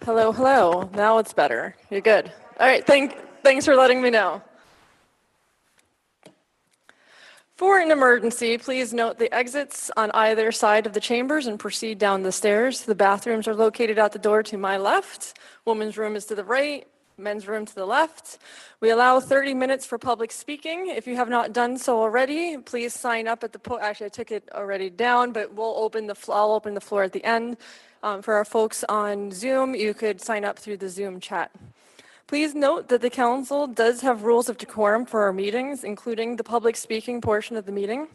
Hello, hello. Now it's better. You're good. All right, thanks for letting me know. For an emergency, please note the exits on either side of the chambers and proceed down the stairs. The bathrooms are located out the door to my left. Women's room is to the right, men's room to the left. We allow 30 minutes for public speaking. If you have not done so already, please sign up at the actually I took it already down, but I'll open the floor at the end. For our folks on Zoom, you could sign up through the Zoom chat. Please note that the council does have rules of decorum for our meetings, including the public speaking portion of the meeting.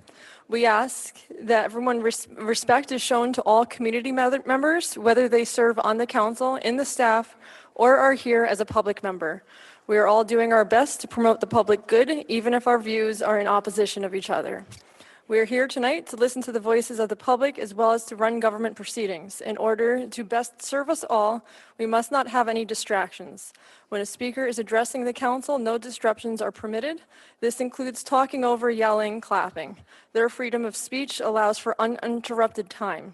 We ask that everyone respect is shown to all community members, whether they serve on the council, in the staff, or are here as a public member. We are all doing our best to promote the public good, even if our views are in opposition of each other. We are here tonight to listen to the voices of the public as well as to run government proceedings. In order to best serve us all, we must not have any distractions. When a speaker is addressing the council, no disruptions are permitted. This includes talking over, yelling, clapping. Their freedom of speech allows for uninterrupted time.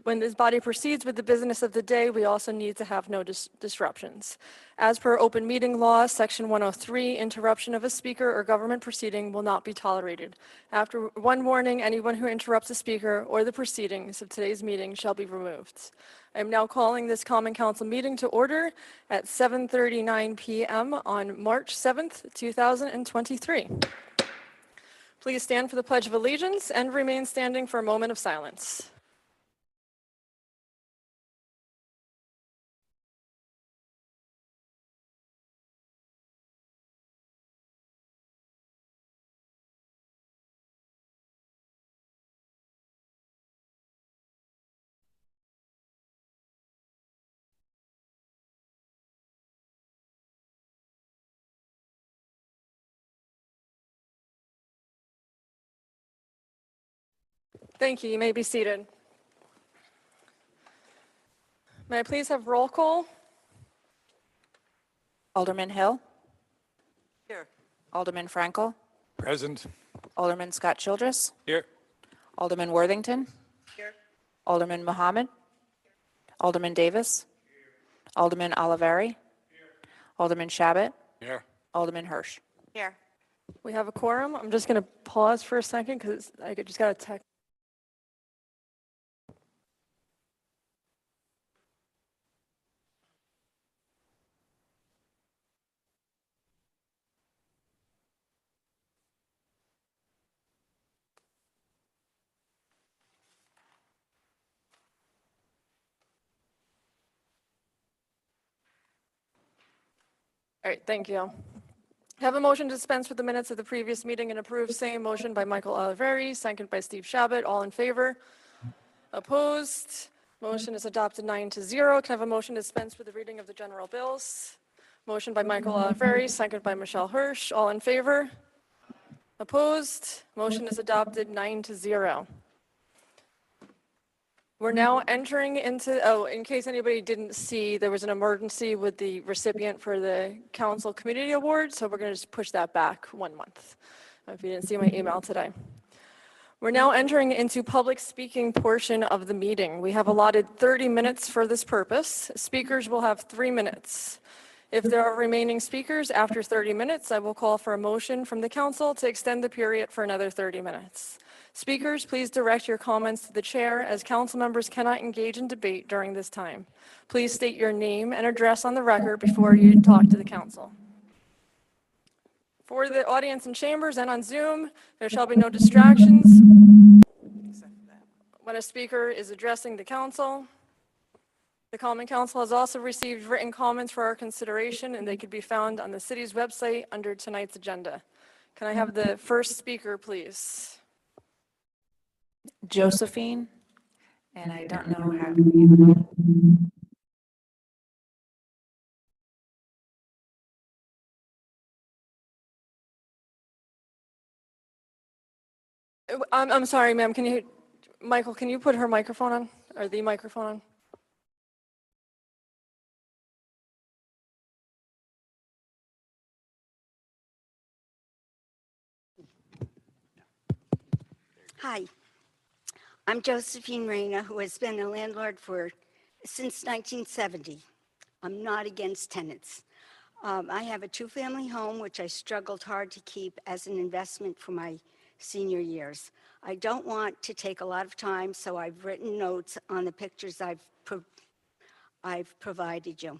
When this body proceeds with the business of the day, we also need to have no disruptions. As per open meeting law, section 103, interruption of a speaker or government proceeding will not be tolerated. After one warning, anyone who interrupts a speaker or the proceedings of today's meeting shall be removed. I am now calling this Common Council meeting to order at 7:39 p.m. on March 7th, 2023. Please stand for the Pledge of Allegiance and remain standing for a moment of silence. Thank you. You may be seated. May I please have roll call? Alderman Hill. Here. Alderman Frankel. Present. Alderman Scott Childress. Here. Alderman Worthington. Here. Alderman Mohammed. Alderman Davis. Alderman Oliveri. Alderman Shabbat. Here. Alderman Hirsch. Here. We have a quorum. I'm just going to pause for a second because I just got a text. All right, thank you. Have a motion to dispense with the minutes of the previous meeting and approve. Same motion by Michael Oliveri, second by Steve Shabbat. All in favor? Opposed? Motion is adopted 9-0. Can I have a motion to dispense with the reading of the general bills? Motion by Michael Oliveri, second by Michelle Hirsch. All in favor? Opposed? Motion is adopted 9-0. We're now entering into, in case anybody didn't see, there was an emergency with the recipient for the Council Community Award, so we're going to just push that back 1 month, if you didn't see my email today. We're now entering into public speaking portion of the meeting. We have allotted 30 minutes for this purpose. Speakers will have 3 minutes. If there are remaining speakers after 30 minutes, I will call for a motion from the council to extend the period for another 30 minutes. Speakers, please direct your comments to the chair, as council members cannot engage in debate during this time. Please state your name and address on the record before you talk to the council. For the audience in chambers and on Zoom, there shall be no distractions when a speaker is addressing the council. The Common Council has also received written comments for our consideration, and they could be found on the city's website under tonight's agenda. Can I have the first speaker, please? Josephine. And I don't know how to. I'm sorry, ma'am. Michael, can you put her microphone on, or the microphone on? Hi, I'm Josephine Reyna, who has been a landlord since 1970. I'm not against tenants. I have a two-family home, which I struggled hard to keep as an investment for my senior years. I don't want to take a lot of time, so I've written notes on the pictures I've provided you.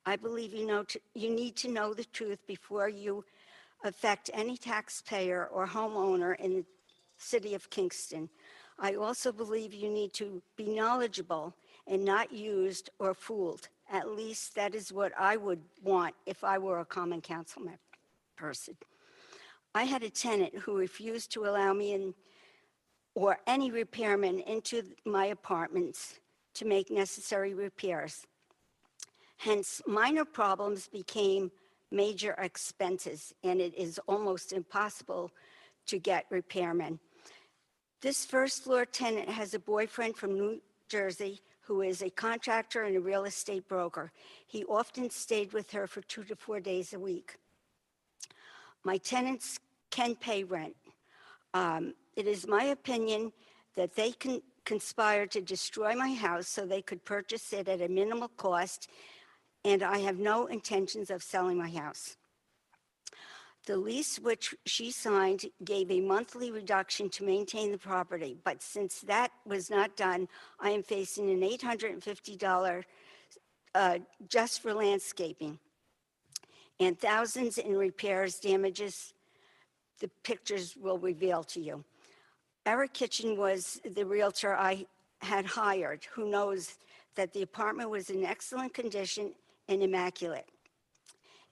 I believe you need to know the truth before you affect any taxpayer or homeowner in the city of Kingston. I also believe you need to be knowledgeable and not used or fooled. At least that is what I would want if I were a common council person. I had a tenant who refused to allow me in or any repairman into my apartments to make necessary repairs. Hence, minor problems became major expenses, and it is almost impossible to get repairmen. This first floor tenant has a boyfriend from New Jersey who is a contractor and a real estate broker. He often stayed with her for 2 to 4 days a week. My tenants can pay rent. It is my opinion that they can conspire to destroy my house so they could purchase it at a minimal cost, and I have no intentions of selling my house. The lease which she signed gave a monthly reduction to maintain the property, but since that was not done, I am facing an $850 just for landscaping and thousands in repairs, damages. The pictures will reveal to you. Eric Kitchen was the realtor I had hired, who knows that the apartment was in excellent condition and immaculate.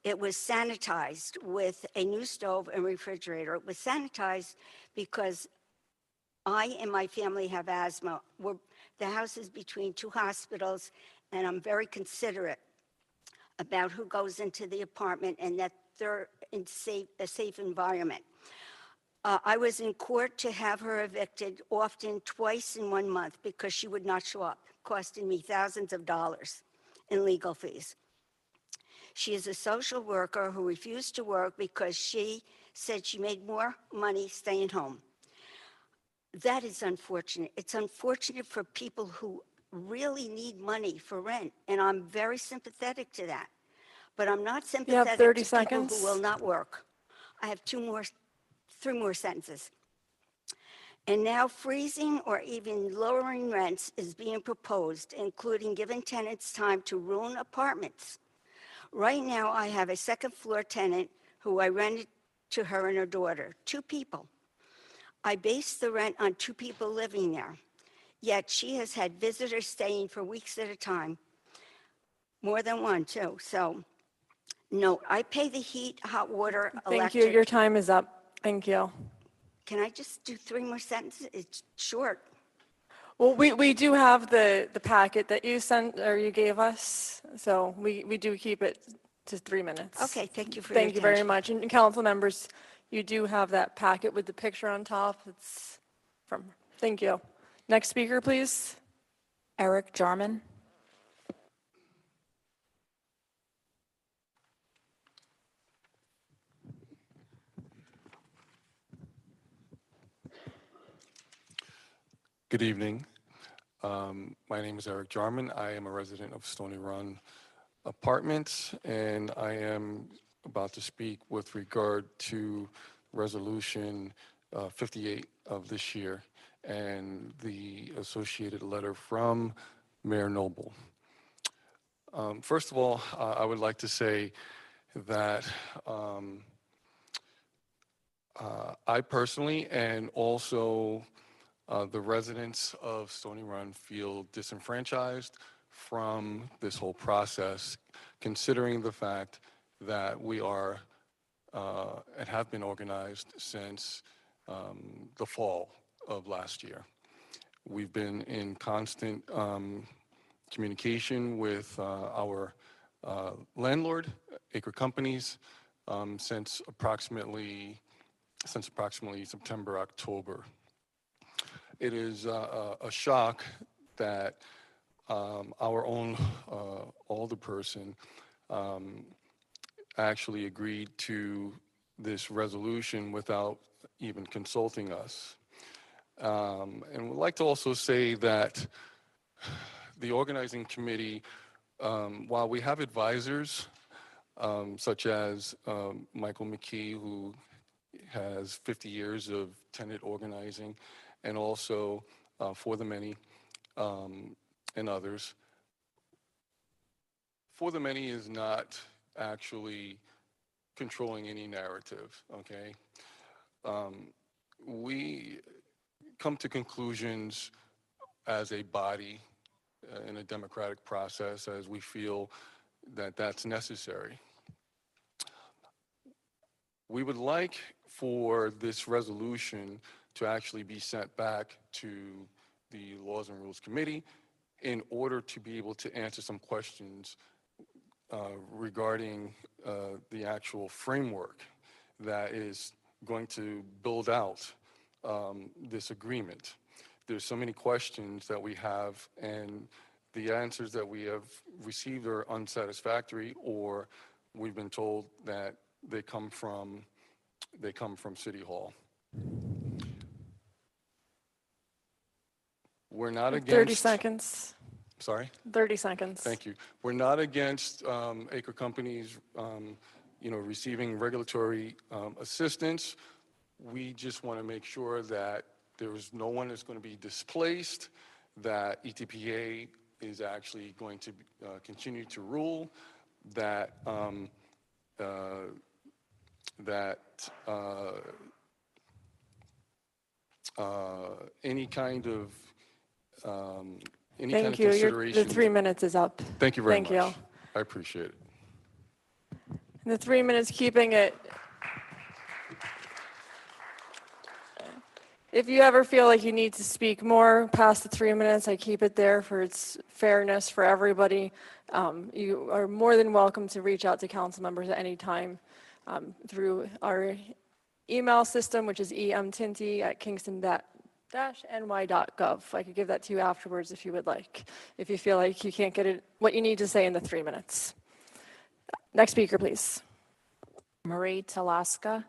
It was sanitized with a new stove and refrigerator. It was sanitized because I and my family have asthma. The house is between two hospitals, and I'm very considerate about who goes into the apartment and that they're in a safe environment. I was in court to have her evicted, often twice in 1 month, because she would not show up, costing me thousands of dollars in legal fees. She is a social worker who refused to work because she said she made more money staying home. That is unfortunate. It's unfortunate for people who really need money for rent, and I'm very sympathetic to that. But I'm not sympathetic 30 to people seconds. who will not work. I have 3 more sentences. And now freezing or even lowering rents is being proposed, including giving tenants time to ruin apartments. Right now, I have a second floor tenant who I rented to her and her daughter, 2 people. I base the rent on 2 people living there, yet she has had visitors staying for weeks at a time, more than 1 too. So, no, I pay the heat, hot water, Thank you. electric. Your time is up. Thank you. Can I just do 3 more sentences? It's short. Well, we do have the packet that you sent or you gave us, so we do keep it to 3 minutes. Okay, thank you for your Thank you very attention. much. And council members, you do have that packet with the picture on top. It's from, thank you. Next speaker, please. Eric Jarman. Good evening. My name is Eric Jarman. I am a resident of Stony Run Apartments, and I am about to speak with regard to Resolution 58 of this year and the associated letter from Mayor Noble. First of all, I would like to say that I personally and also the residents of Stony Run feel disenfranchised from this whole process, considering the fact that we are and have been organized since the fall of last year. We've been in constant communication with our landlord, Acre Companies, since approximately September, October. It is a shock that our own alderperson actually agreed to this resolution without even consulting us. And we'd like to also say that the organizing committee While we have advisors such as Michael McKee, who has 50 years of tenant organizing, and also For the Many and others, For the Many is not actually controlling any narrative, okay? We come to conclusions as a body in a democratic process as we feel that that's necessary. We would like for this resolution to actually be sent back to the Laws and Rules Committee in order to be able to answer some questions regarding the actual framework that is going to build out this agreement. There's so many questions that we have, and the answers that we have received are unsatisfactory, or we've been told that they come from City Hall. We're not against. 30 seconds. Sorry? 30 seconds. Thank you. We're not against acre companies, receiving regulatory assistance. We just want to make sure that there's no one that's going to be displaced, that ETPA is actually going to continue to rule, that any kind of Thank you. consideration. The 3 minutes is up. Thank you very much. Thank you. I appreciate it. The 3 minutes, keeping it. If you ever feel like you need to speak more past the 3 minutes, I keep it there for its fairness for everybody. You are more than welcome to reach out to council members at any time through our email system, which is emtinty@kingston-ny.gov. I could give that to you afterwards if you would like, if you feel like you can't get it, what you need to say in the 3 minutes. Next speaker, please. Marie Talaska.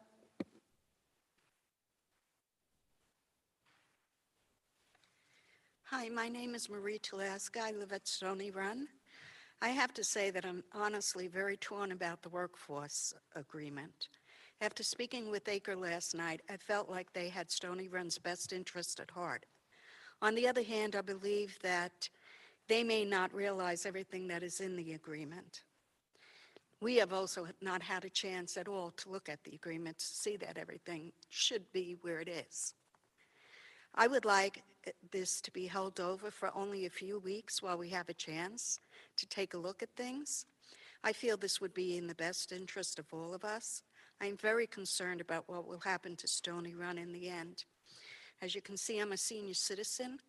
Hi, my name is Marie Talaska. I live at Stony Run. I have to say that I'm honestly very torn about the workforce agreement. After speaking with Acre last night, I felt like they had Stony Run's best interest at heart. On the other hand, I believe that they may not realize everything that is in the agreement. We have also not had a chance at all to look at the agreement to see that everything should be where it is. I would like this to be held over for only a few weeks while we have a chance to take a look at things. I feel this would be in the best interest of all of us. I'm very concerned about what will happen to Stony Run in the end. As you can see, I'm a senior citizen,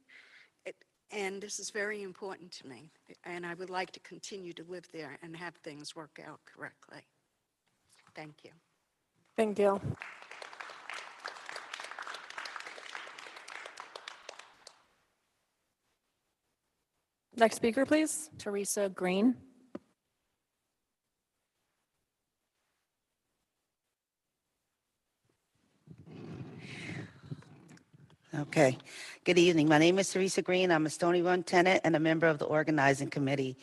and this is very important to me, and I would like to continue to live there and have things work out correctly. Thank you. Thank you. Next speaker, please. Teresa Green. Okay. Good evening. My name is Teresa Green. I'm a Stony Run tenant and a member of the organizing committee.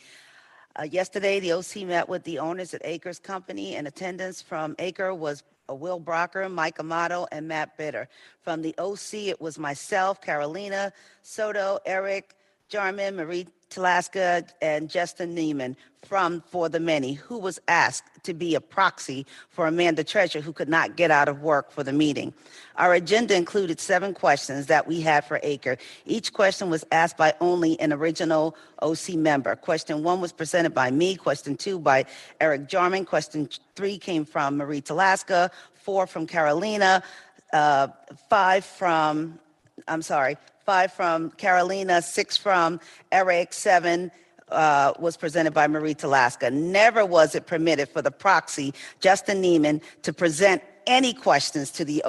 Yesterday, the OC met with the owners at Acres Company. In attendance from Acre was Will Brocker, Mike Amato, and Matt Bitter. From the OC, it was myself, Carolina Soto, Eric Jarman, Marie Talaska, and Justin Neiman from For the Many, who was asked to be a proxy for Amanda Treasure, who could not get out of work for the meeting. Our agenda included 7 questions that we had for Acre. Each question was asked by only an original OC member. Question 1 was presented by me, question 2 by Eric Jarman, question 3 came from Marie Talaska, 4 from Carolina, 5 from Carolina, 6 from Eric, 7 was presented by Marie Talaska. Never was it permitted for the proxy, Justin Neiman, to present any questions to the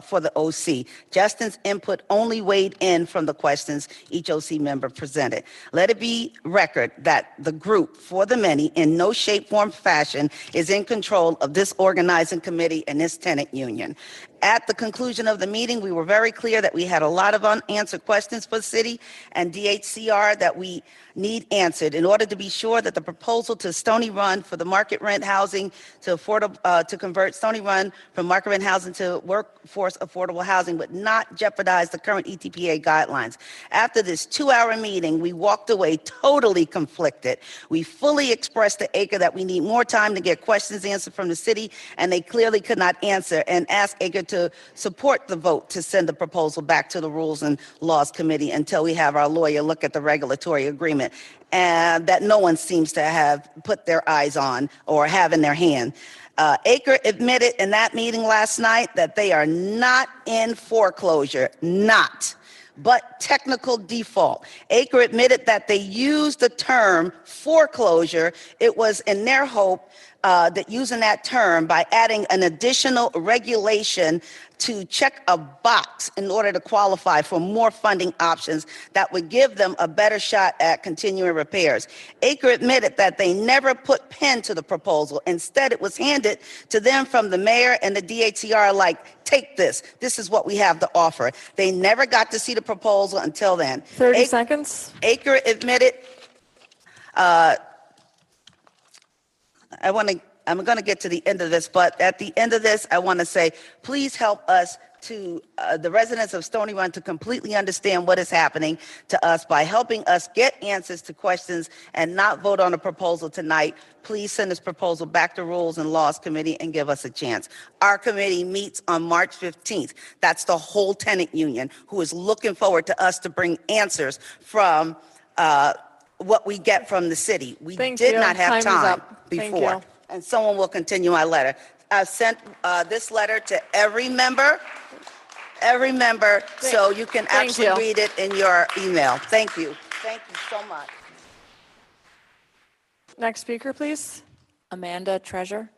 for the OC. Justin's input only weighed in from the questions each OC member presented. Let it be record that the group For the Many in no shape, form, fashion is in control of this organizing committee and this tenant union. At the conclusion of the meeting, we were very clear that we had a lot of unanswered questions for the city and DHCR that we need answered in order to be sure that the proposal to Stony Run for the market rent housing to convert Stony Run from market rent housing to workforce affordable housing would not jeopardize the current ETPA guidelines. After this 2-hour meeting, we walked away totally conflicted. We fully expressed to ACRE that we need more time to get questions answered from the city, and they clearly could not answer, and asked ACRE to support the vote to send the proposal back to the Rules and Laws Committee until we have our lawyer look at the regulatory agreement, and that no one seems to have put their eyes on or have in their hand. ACRE admitted in that meeting last night that they are not in foreclosure, but technical default. ACRE admitted that they used the term foreclosure. It was in their hope that using that term by adding an additional regulation to check a box in order to qualify for more funding options that would give them a better shot at continuing repairs. ACRE admitted that they never put pen to the proposal. Instead, it was handed to them from the mayor and the DHCR like, take this. This is what we have to offer. They never got to see the proposal until then. 30 seconds. ACRE admitted, I'm going to get to the end of this, but at the end of this, I want to say, please help us to the residents of Stony Run to completely understand what is happening to us by helping us get answers to questions and not vote on a proposal tonight. Please send this proposal back to Rules and Laws Committee and give us a chance. Our committee meets on March 15th. That's the whole tenant union who is looking forward to us to bring answers from what we get from the city. We did not have time before. And someone will continue my letter. I've sent this letter to every member, so you can actually read it in your email. Thank you. Thank you so much. Next speaker, please. Amanda Treasure.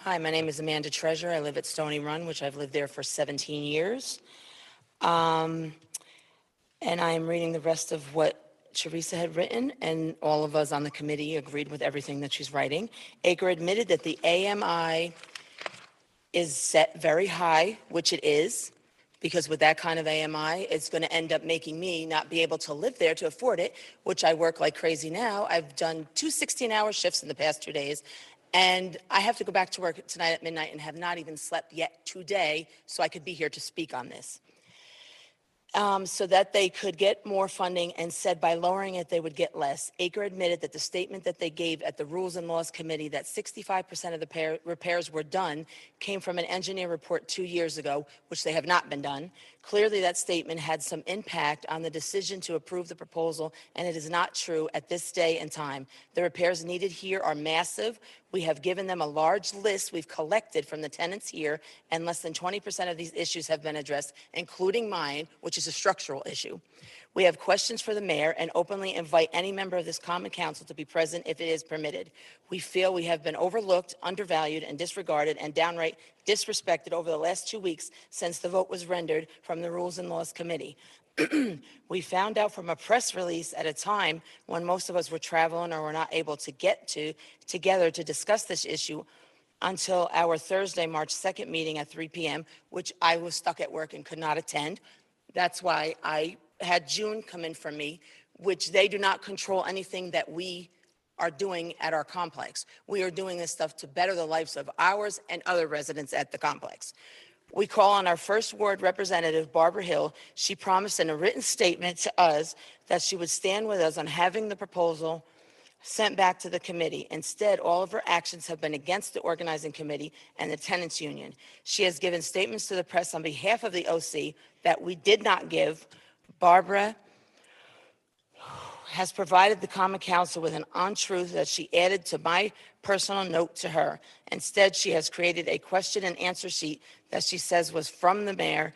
Hi, my name is Amanda Treasure. I live at Stony Run, which I've lived there for 17 years. And I am reading the rest of what Teresa had written, and all of us on the committee agreed with everything that she's writing. ACRE admitted that the AMI is set very high, which it is, because with that kind of AMI, it's going to end up making me not be able to live there to afford it, which I work like crazy now. I've done 2 16-hour shifts in the past 2 days. And I have to go back to work tonight at midnight and have not even slept yet today, so I could be here to speak on this. So that they could get more funding, and said by lowering it, they would get less. ACRE admitted that the statement that they gave at the Rules and Laws Committee that 65% of the repairs were done came from an engineer report 2 years ago, which they have not been done. Clearly, that statement had some impact on the decision to approve the proposal, and it is not true at this day and time. The repairs needed here are massive. We have given them a large list we've collected from the tenants here, and less than 20% of these issues have been addressed, including mine, which is a structural issue. We have questions for the mayor and openly invite any member of this common council to be present if it is permitted. We feel we have been overlooked, undervalued, and disregarded, and downright disrespected over the last 2 weeks since the vote was rendered from the Rules and Laws Committee. We found out from a press release at a time when most of us were traveling or were not able to get together to discuss this issue until our Thursday, March 2nd meeting at 3 p.m., which I was stuck at work and could not attend. That's why I had June come in for me, which they do not control anything that we are doing at our complex. We are doing this stuff to better the lives of ours and other residents at the complex. We call on our first ward representative, Barbara Hill. She promised in a written statement to us that she would stand with us on having the proposal sent back to the committee. Instead, all of her actions have been against the organizing committee and the tenants union. She has given statements to the press on behalf of the OC that we did not give. Barbara has provided the Common Council with an untruth that she added to my personal note to her. Instead, she has created a question and answer sheet that she says was from the mayor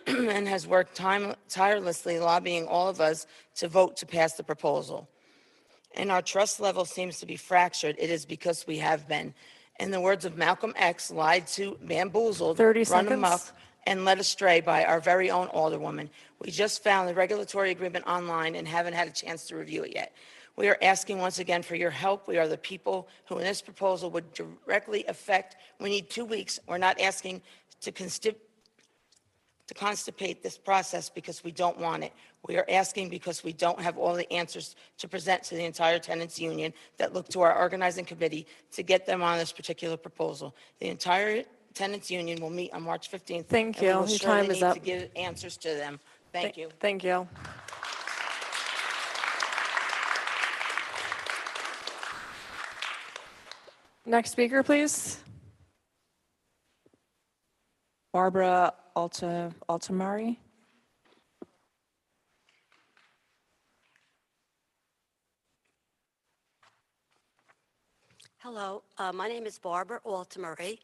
and has worked tirelessly lobbying all of us to vote to pass the proposal. And our trust level seems to be fractured. It is because we have been, in the words of Malcolm X, lied to, bamboozled, 30 run seconds. amok, and led astray by our very own alderwoman. We just found the regulatory agreement online and haven't had a chance to review it yet. We are asking once again for your help. We are the people who in this proposal would directly affect. We need 2 weeks. We're not asking to constipate this process because we don't want it. We are asking because we don't have all the answers to present to the entire tenants union that look to our organizing committee to get them on this particular proposal. The entire tenants union will meet on March 15th. Thank and we you. will Your surely time is need up. to give answers to them. Thank you. Thank you. Next speaker, please. Barbara Altamari. Hello, my name is Barbara Altamari.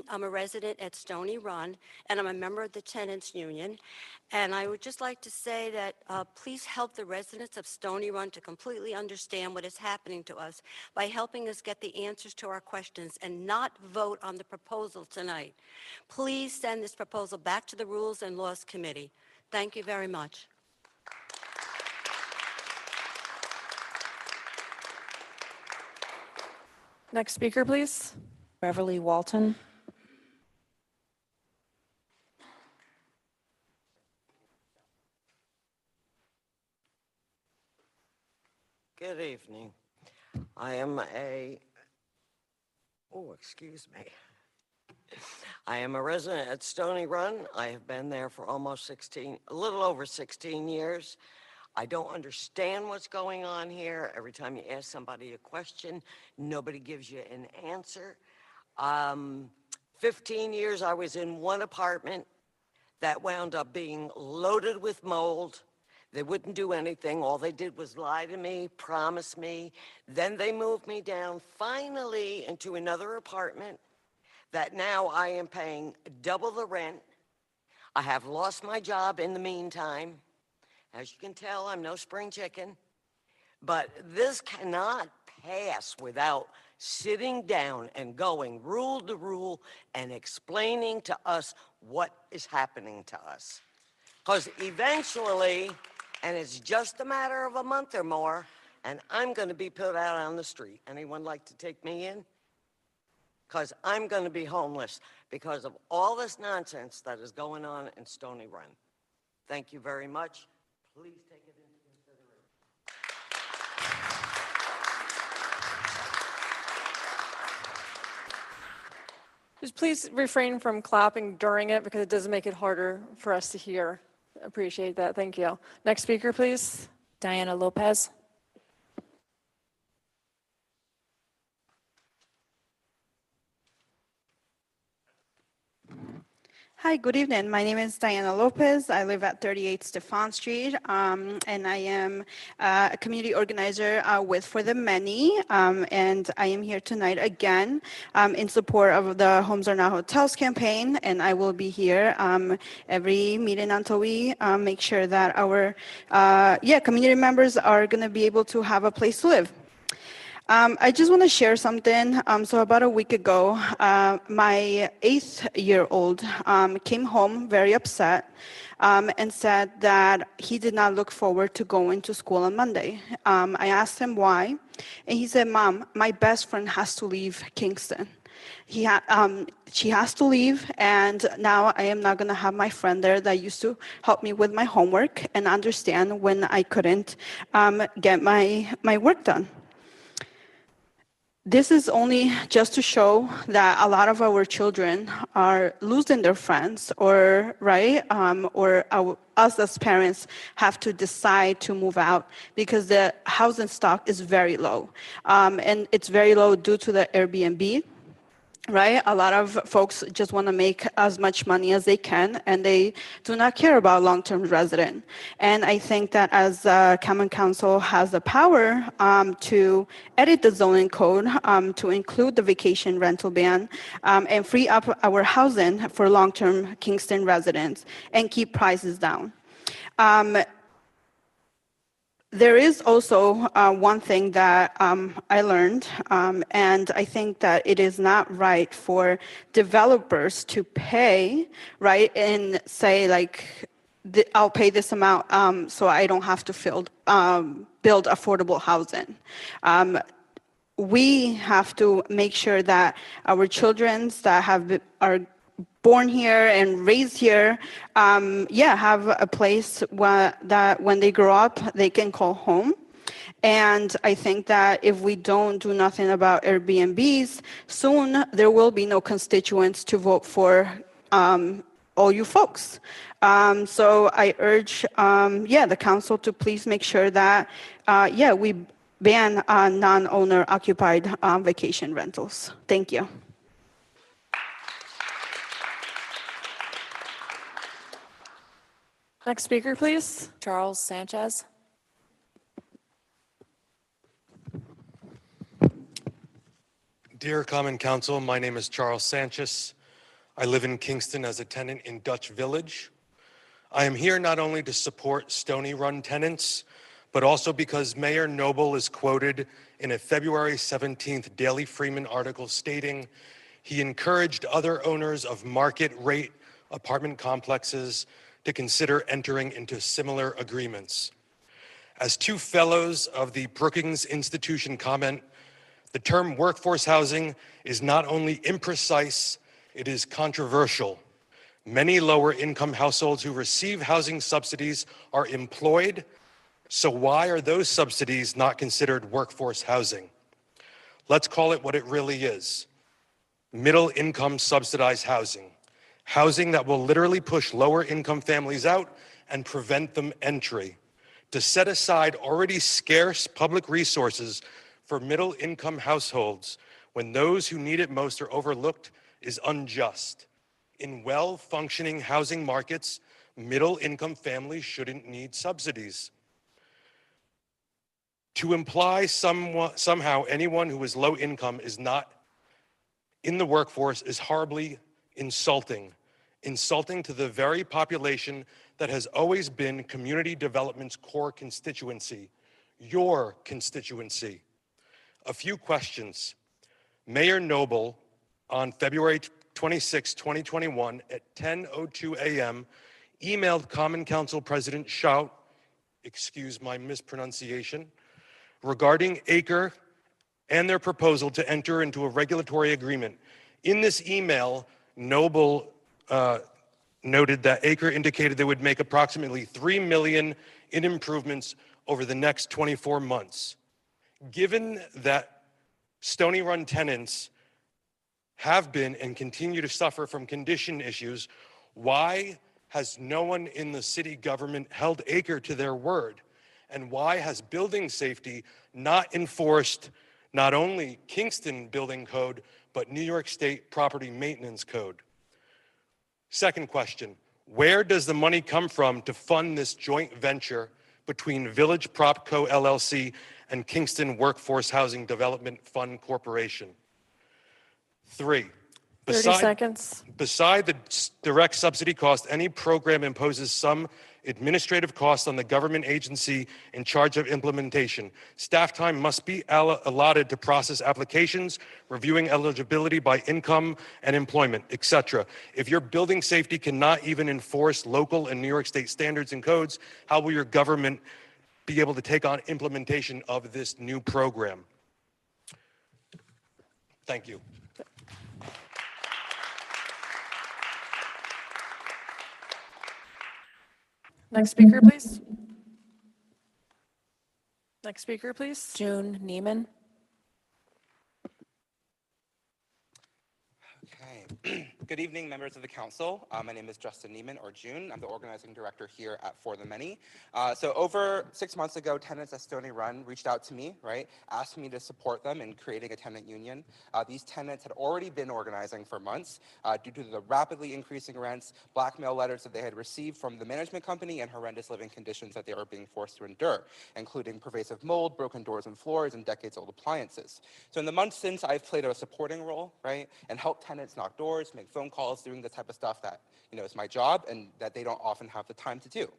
I'm a resident at Stony Run, and I'm a member of the Tenants Union. And I would just like to say that please help the residents of Stony Run to completely understand what is happening to us by helping us get the answers to our questions and not vote on the proposal tonight. Please send this proposal back to the Rules and Laws Committee. Thank you very much. Next speaker, please. Beverly Walton. Good evening. I am excuse me. I am a resident at Stony Run. I have been there for almost a little over 16 years. I don't understand what's going on here. Every time you ask somebody a question, nobody gives you an answer. 15 years I was in one apartment that wound up being loaded with mold. They wouldn't do anything. All they did was lie to me, promise me. Then they moved me down finally into another apartment that now I am paying double the rent. I have lost my job in the meantime. As you can tell, I'm no spring chicken. But this cannot pass without sitting down and going rule to rule and explaining to us what is happening to us. Because eventually, and it's just a matter of a month or more, and I'm going to be put out on the street. Anyone like to take me in? Because I'm going to be homeless because of all this nonsense that is going on in Stony Run. Thank you very much. Please take it into consideration. Just please refrain from clapping during it because it does make it harder for us to hear. Appreciate that. Thank you. Next speaker, please. Diana Lopez. Hi, good evening. My name is Diana Lopez. I live at 38 Stefan Street, and I am a community organizer with For the Many, and I am here tonight again in support of the Homes Are Now Hotels campaign, and I will be here every meeting until we make sure that our community members are going to be able to have a place to live. I just want to share something. So about a week ago, my 8-year-old came home very upset and said that he did not look forward to going to school on Monday. I asked him why, and he said, "Mom, my best friend has to leave Kingston. She has to leave, and now I am not going to have my friend there that used to help me with my homework and understand when I couldn't get my work done." This is only just to show that a lot of our children are losing their friends, or us as parents have to decide to move out because the housing stock is very low. And it's very low due to the Airbnb. right? A lot of folks just want to make as much money as they can, and they do not care about long-term resident. And I think that as Common Council has the power to edit the zoning code to include the vacation rental ban and free up our housing for long-term Kingston residents and keep prices down. There is also one thing that I learned, and I think that it is not right for developers to pay, right, and say like, I'll pay this amount so I don't have to build affordable housing. We have to make sure that our children that are born here and raised here, have a place that when they grow up, they can call home. And I think that if we don't do nothing about Airbnbs, soon there will be no constituents to vote for all you folks. So I urge, the council to please make sure that, we ban non-owner occupied vacation rentals. Thank you. Next speaker, please. Charles Sanchez. Dear Common Council, my name is Charles Sanchez. I live in Kingston as a tenant in Dutch Village. I am here not only to support Stony Run tenants, but also because Mayor Noble is quoted in a February 17th Daily Freeman article stating he encouraged other owners of market rate apartment complexes to consider entering into similar agreements. As two fellows of the Brookings Institution comment, the term workforce housing is not only imprecise, it is controversial. Many lower income households who receive housing subsidies are employed, so why are those subsidies not considered workforce housing? Let's call it what it really is. Middle income subsidized housing. Housing that will literally push lower income families out and prevent them entry. To set aside already scarce public resources for middle income households when those who need it most are overlooked is unjust. In well-functioning housing markets, middle income families shouldn't need subsidies. To imply somehow anyone who is low income is not in the workforce is horribly insulting to the very population that has always been community development's core constituency, your constituency. A few questions. Mayor Noble, on February 26, 2021, at 10:02 a.m., emailed Common Council President Shout, excuse my mispronunciation, regarding Acre and their proposal to enter into a regulatory agreement. In this email, Noble noted that Acre indicated they would make approximately $3 million in improvements over the next 24 months. Given that Stony Run tenants have been and continue to suffer from condition issues, why has no one in the city government held Acre to their word? And why has building safety not enforced not only Kingston Building Code, but New York State Property Maintenance Code? Second question, where does the money come from to fund this joint venture between Village PropCo LLC and Kingston Workforce Housing Development Fund Corporation? 3, 30 seconds. beside the direct subsidy cost, any program imposes some administrative cost on the government agency in charge of implementation. Staff time must be allotted to process applications, reviewing eligibility by income and employment, etc. If your building safety cannot even enforce local and New York State standards and codes, how will your government be able to take on implementation of this new program? Thank you. Next speaker, please. Next speaker, please. June Neiman. Okay. Good evening, members of the council. My name is Justin Neiman, or June. I'm the organizing director here at For the Many. So over 6 months ago, tenants at Stony Run reached out to me, right, asked me to support them in creating a tenant union. These tenants had already been organizing for months due to the rapidly increasing rents, blackmail letters that they had received from the management company, and horrendous living conditions that they were being forced to endure, including pervasive mold, broken doors and floors, and decades-old appliances. So in the months since, I've played a supporting role, right, and helped tenants knock doors, make phone calls, doing the type of stuff that, you know, is my job and that they don't often have the time to do.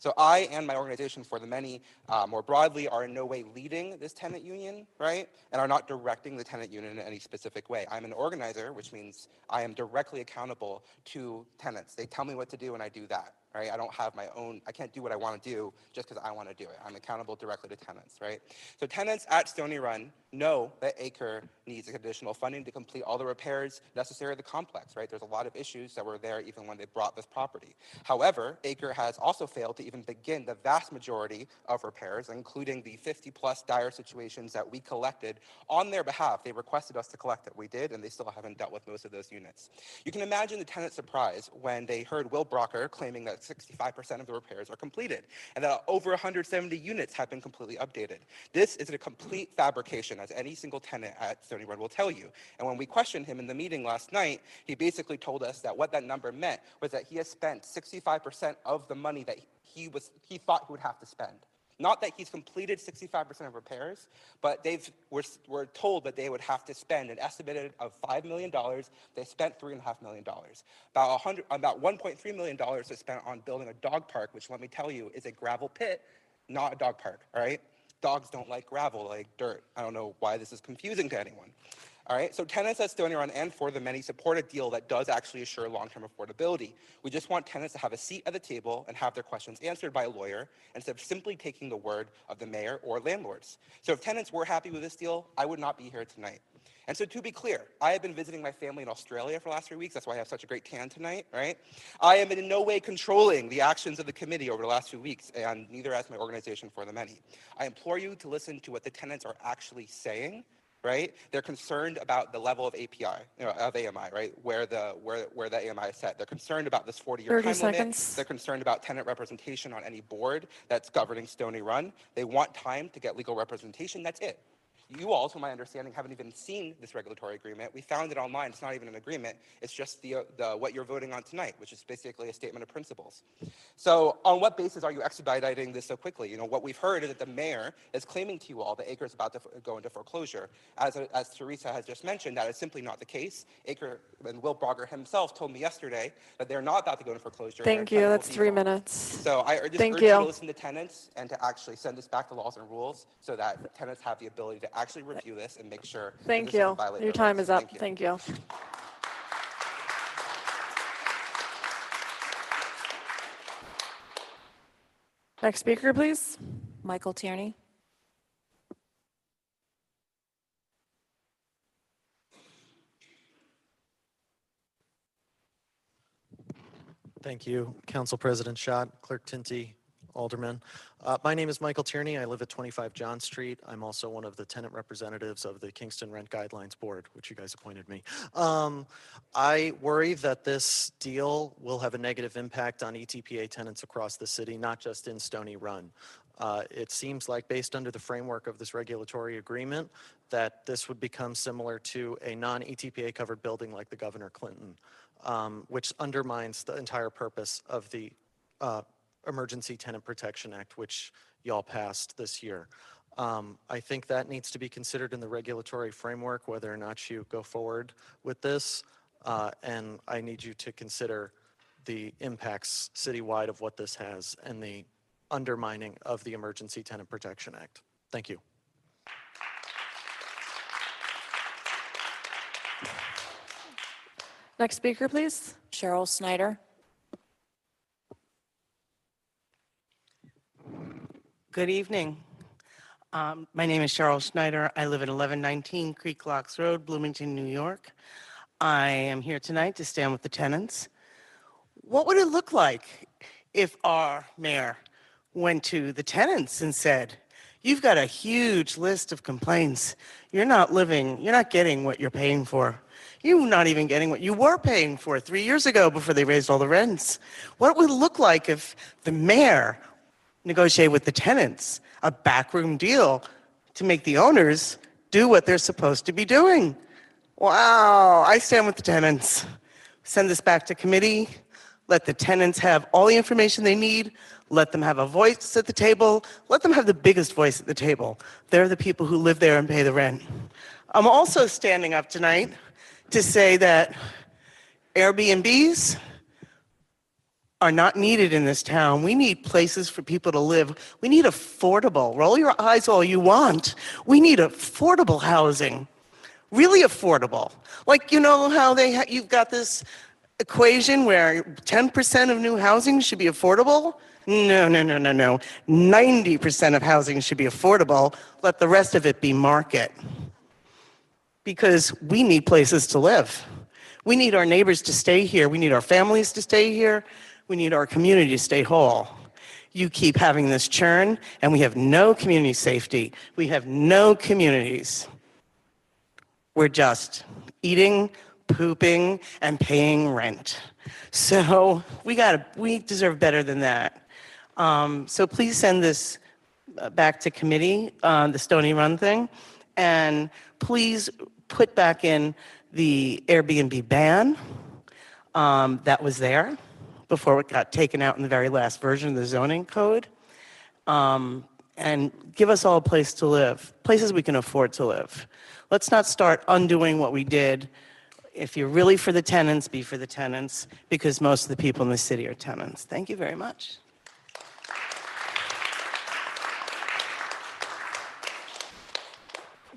So I and my organization For the Many, more broadly, are in no way leading this tenant union, right, and are not directing the tenant union in any specific way. I'm an organizer, which means I am directly accountable to tenants. They tell me what to do and I do that, right? I don't have my own, I can't do what I want to do just because I want to do it. I'm accountable directly to tenants, right? So tenants at Stony Run know that Acre needs additional funding to complete all the repairs necessary to the complex, right? There's a lot of issues that were there even when they brought this property. However, Acre has also failed to even begin the vast majority of repairs, including the 50+ dire situations that we collected on their behalf. They requested us to collect it. We did, and they still haven't dealt with most of those units. You can imagine the tenant's surprise when they heard Will Brocker claiming that 65% of the repairs are completed and that over 170 units have been completely updated. This is a complete fabrication, as any single tenant at Stony Run will tell you. And when we questioned him in the meeting last night, he basically told us that what that number meant was that he has spent 65% of the money that he thought he would have to spend. Not that he's completed 65% of repairs, but were told that they would have to spend an estimated of $5 million. They spent $3.5 million. About $1.3 million was spent on building a dog park, which, let me tell you, is a gravel pit, not a dog park, all right? Dogs don't like gravel, like dirt. I don't know why this is confusing to anyone. All right, so tenants at Stony Run and For the Many support a deal that does actually assure long-term affordability. We just want tenants to have a seat at the table and have their questions answered by a lawyer instead of simply taking the word of the mayor or landlords. So if tenants were happy with this deal, I would not be here tonight. And so to be clear, I have been visiting my family in Australia for the last 3 weeks. That's why I have such a great tan tonight, right? I am in no way controlling the actions of the committee over the last 2 weeks, and neither has my organization For the Many. I implore you to listen to what the tenants are actually saying, right? They're concerned about the level of of AMI, right? Where the AMI is set. They're concerned about this 40-year time limit. They're concerned about tenant representation on any board that's governing Stony Run. They want time to get legal representation. That's it. You all, to my understanding, haven't even seen this regulatory agreement. We found it online. It's not even an agreement. It's just the what you're voting on tonight, which is basically a statement of principles. So on what basis are you expediting this so quickly? You know, what we've heard is that the mayor is claiming to you all that Acre is about to go into foreclosure. As Teresa has just mentioned, that is simply not the case. Acre and Will Brocker himself told me yesterday that they're not about to go into foreclosure. Thank you. That's 3 minutes. So I just urge you to listen to tenants and to actually send this back to laws and rules so that tenants have the ability to actually review this and make sure. Thank you. Your time is up. Thank you. Next speaker, please. Michael Tierney. Thank you, Council President Schott, Clerk Tinty, Alderman. My name is Michael Tierney. I live at 25 John Street. I'm also one of the tenant representatives of the Kingston Rent Guidelines Board, which you guys appointed me. I worry that this deal will have a negative impact on ETPA tenants across the city, not just in Stony Run. It seems like, based under the framework of this regulatory agreement, that this would become similar to a non-ETPA covered building like the Governor Clinton, which undermines the entire purpose of the Emergency Tenant Protection Act, which y'all passed this year. I think that needs to be considered in the regulatory framework, whether or not you go forward with this. And I need you to consider the impacts citywide of what this has and the undermining of the Emergency Tenant Protection Act. Thank you. Next speaker, please. Cheryl Snyder. Good evening. My name is Cheryl Snyder. I live at 1119 Creek Locks Road, Bloomington, New York. I am here tonight to stand with the tenants. What would it look like if our mayor went to the tenants and said, You've got a huge list of complaints. You're not getting what you're paying for. You're not even getting what you were paying for 3 years ago before they raised all the rents. What would it look like if the mayor negotiated with the tenants a backroom deal to make the owners do what they're supposed to be doing? Wow, I stand with the tenants. Send this back to committee. Let the tenants have all the information they need. Let them have a voice at the table. Let them have the biggest voice at the table. They're the people who live there and pay the rent. I'm also standing up tonight to say that Airbnbs are not needed in this town. We need places for people to live. We need affordable. Roll your eyes all you want. We need affordable housing. Really affordable. Like, you know how you've got this equation where 10% of new housing should be affordable? No. 90% of housing should be affordable. Let the rest of it be market. Because we need places to live. We need our neighbors to stay here. We need our families to stay here. We need our community to stay whole. You keep having this churn, and we have no community safety. We have no communities. We're just eating, pooping, and paying rent. So we deserve better than that. So please send this back to committee, the Stony Run thing, and please put back in the Airbnb ban that was there before it got taken out in the very last version of the zoning code, and give us all a place to live, places we can afford to live. Let's not start undoing what we did. If you're really for the tenants, be for the tenants, because most of the people in the city are tenants. Thank you very much.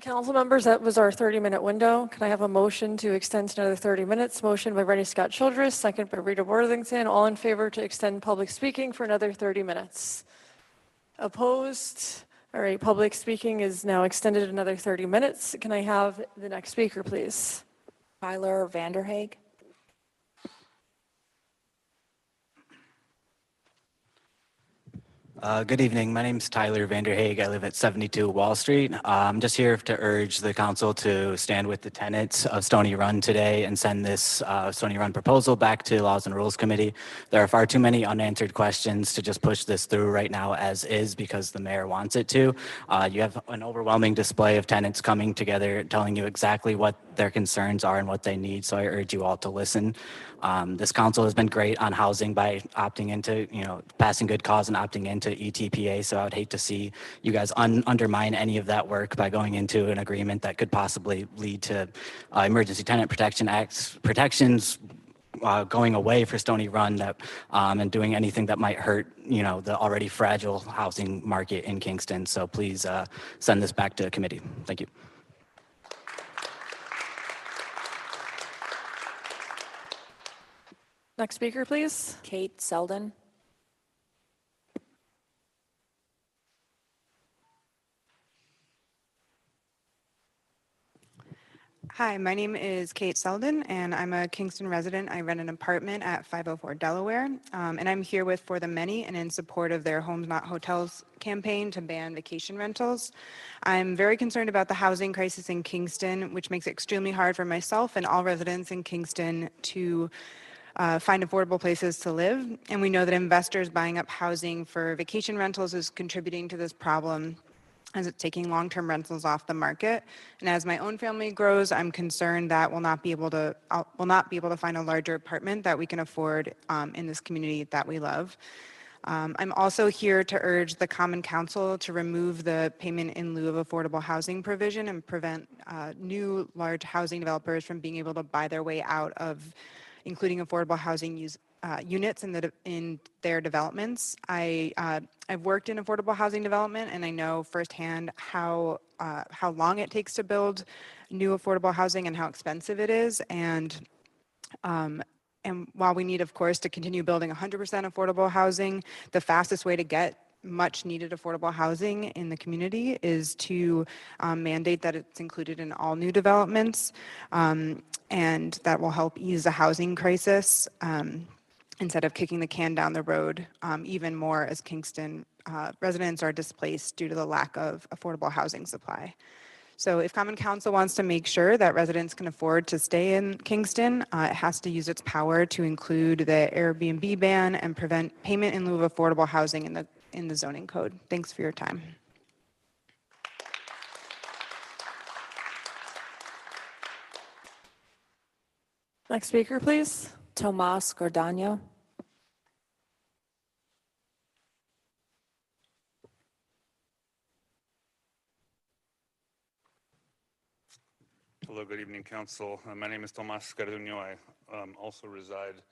Council members, that was our 30-minute window. Can I have a motion to extend to another 30 minutes? Motion by Rennie Scott Childress, second by Rita Worthington. All in favor to extend public speaking for another 30 minutes? Opposed? All right, public speaking is now extended another 30 minutes. Can I have the next speaker, please? Tyler Vanderhaeg. Good evening. My name is Tyler Vanderhaeg. I live at 72 Wall Street. I'm just here to urge the council to stand with the tenants of Stony Run today and send this Stony Run proposal back to Laws and Rules Committee. There are far too many unanswered questions to just push this through right now as is because the mayor wants it to. You have an overwhelming display of tenants coming together telling you exactly what their concerns are and what they need, so I urge you all to listen. This council has been great on housing by opting into, passing good cause and opting into ETPA. So I would hate to see you guys undermine any of that work by going into an agreement that could possibly lead to Emergency Tenant Protection Act protections going away for Stony Run that and doing anything that might hurt, the already fragile housing market in Kingston. So please send this back to committee. Thank you. Next speaker, please. Kate Selden. Hi, my name is Kate Selden, and I'm a Kingston resident. I rent an apartment at 504 Delaware, and I'm here with For the Many and in support of their Homes Not Hotels campaign to ban vacation rentals. I'm very concerned about the housing crisis in Kingston, which makes it extremely hard for myself and all residents in Kingston to find affordable places to live. And we know that investors buying up housing for vacation rentals is contributing to this problem as it's taking long-term rentals off the market. And as my own family grows, I'm concerned that we'll not be able to find a larger apartment that we can afford in this community that we love. I'm also here to urge the Common Council to remove the payment in lieu of affordable housing provision and prevent new large housing developers from being able to buy their way out of including affordable housing units in their developments. I've worked in affordable housing development, and I know firsthand how long it takes to build new affordable housing and how expensive it is. And while we need, of course, to continue building 100% affordable housing, the fastest way to get much needed affordable housing in the community is to mandate that it's included in all new developments, and that will help ease the housing crisis. instead of kicking the can down the road even more as Kingston residents are displaced due to the lack of affordable housing supply. So if Common Council wants to make sure that residents can afford to stay in Kingston, it has to use its power to include the Airbnb ban and prevent payment in lieu of affordable housing in the zoning code. Thanks for your time. Next speaker, please. Tomas Gordano. Hello, good evening, Council. My name is Tomas Garduño. I also reside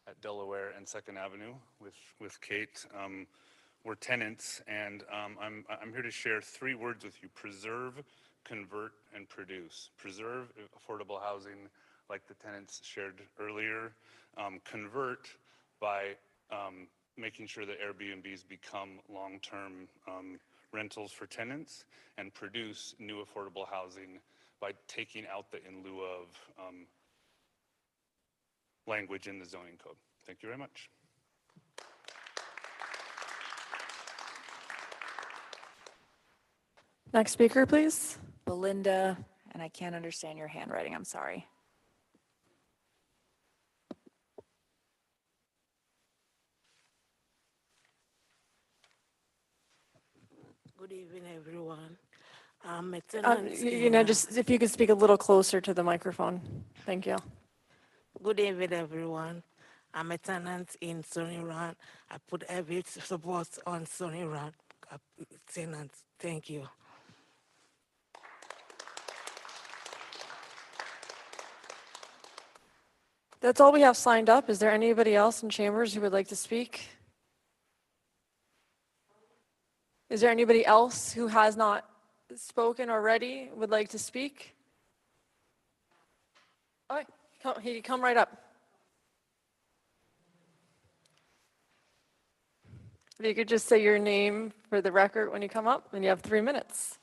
at Delaware and 2nd Avenue with Kate. We're tenants, and I'm here to share 3 words with you: preserve, convert, and produce. Preserve affordable housing, like the tenants shared earlier. Convert by making sure that Airbnbs become long-term rentals for tenants, and produce new affordable housing by taking out the in lieu of language in the zoning code. Thank you very much. Next speaker, please. Belinda, and I can't understand your handwriting, I'm sorry. Good evening, everyone. I'm a tenant. Just if you could speak a little closer to the microphone. Thank you. Good evening, everyone. I'm a tenant in Stony Run. I put every support on Stony Run tenants. Thank you. That's all we have signed up. Is there anybody else in chambers who would like to speak? Is there anybody else who has not spoken already, would like to speak? All right, come right up. If you could just say your name for the record when you come up, and you have 3 minutes.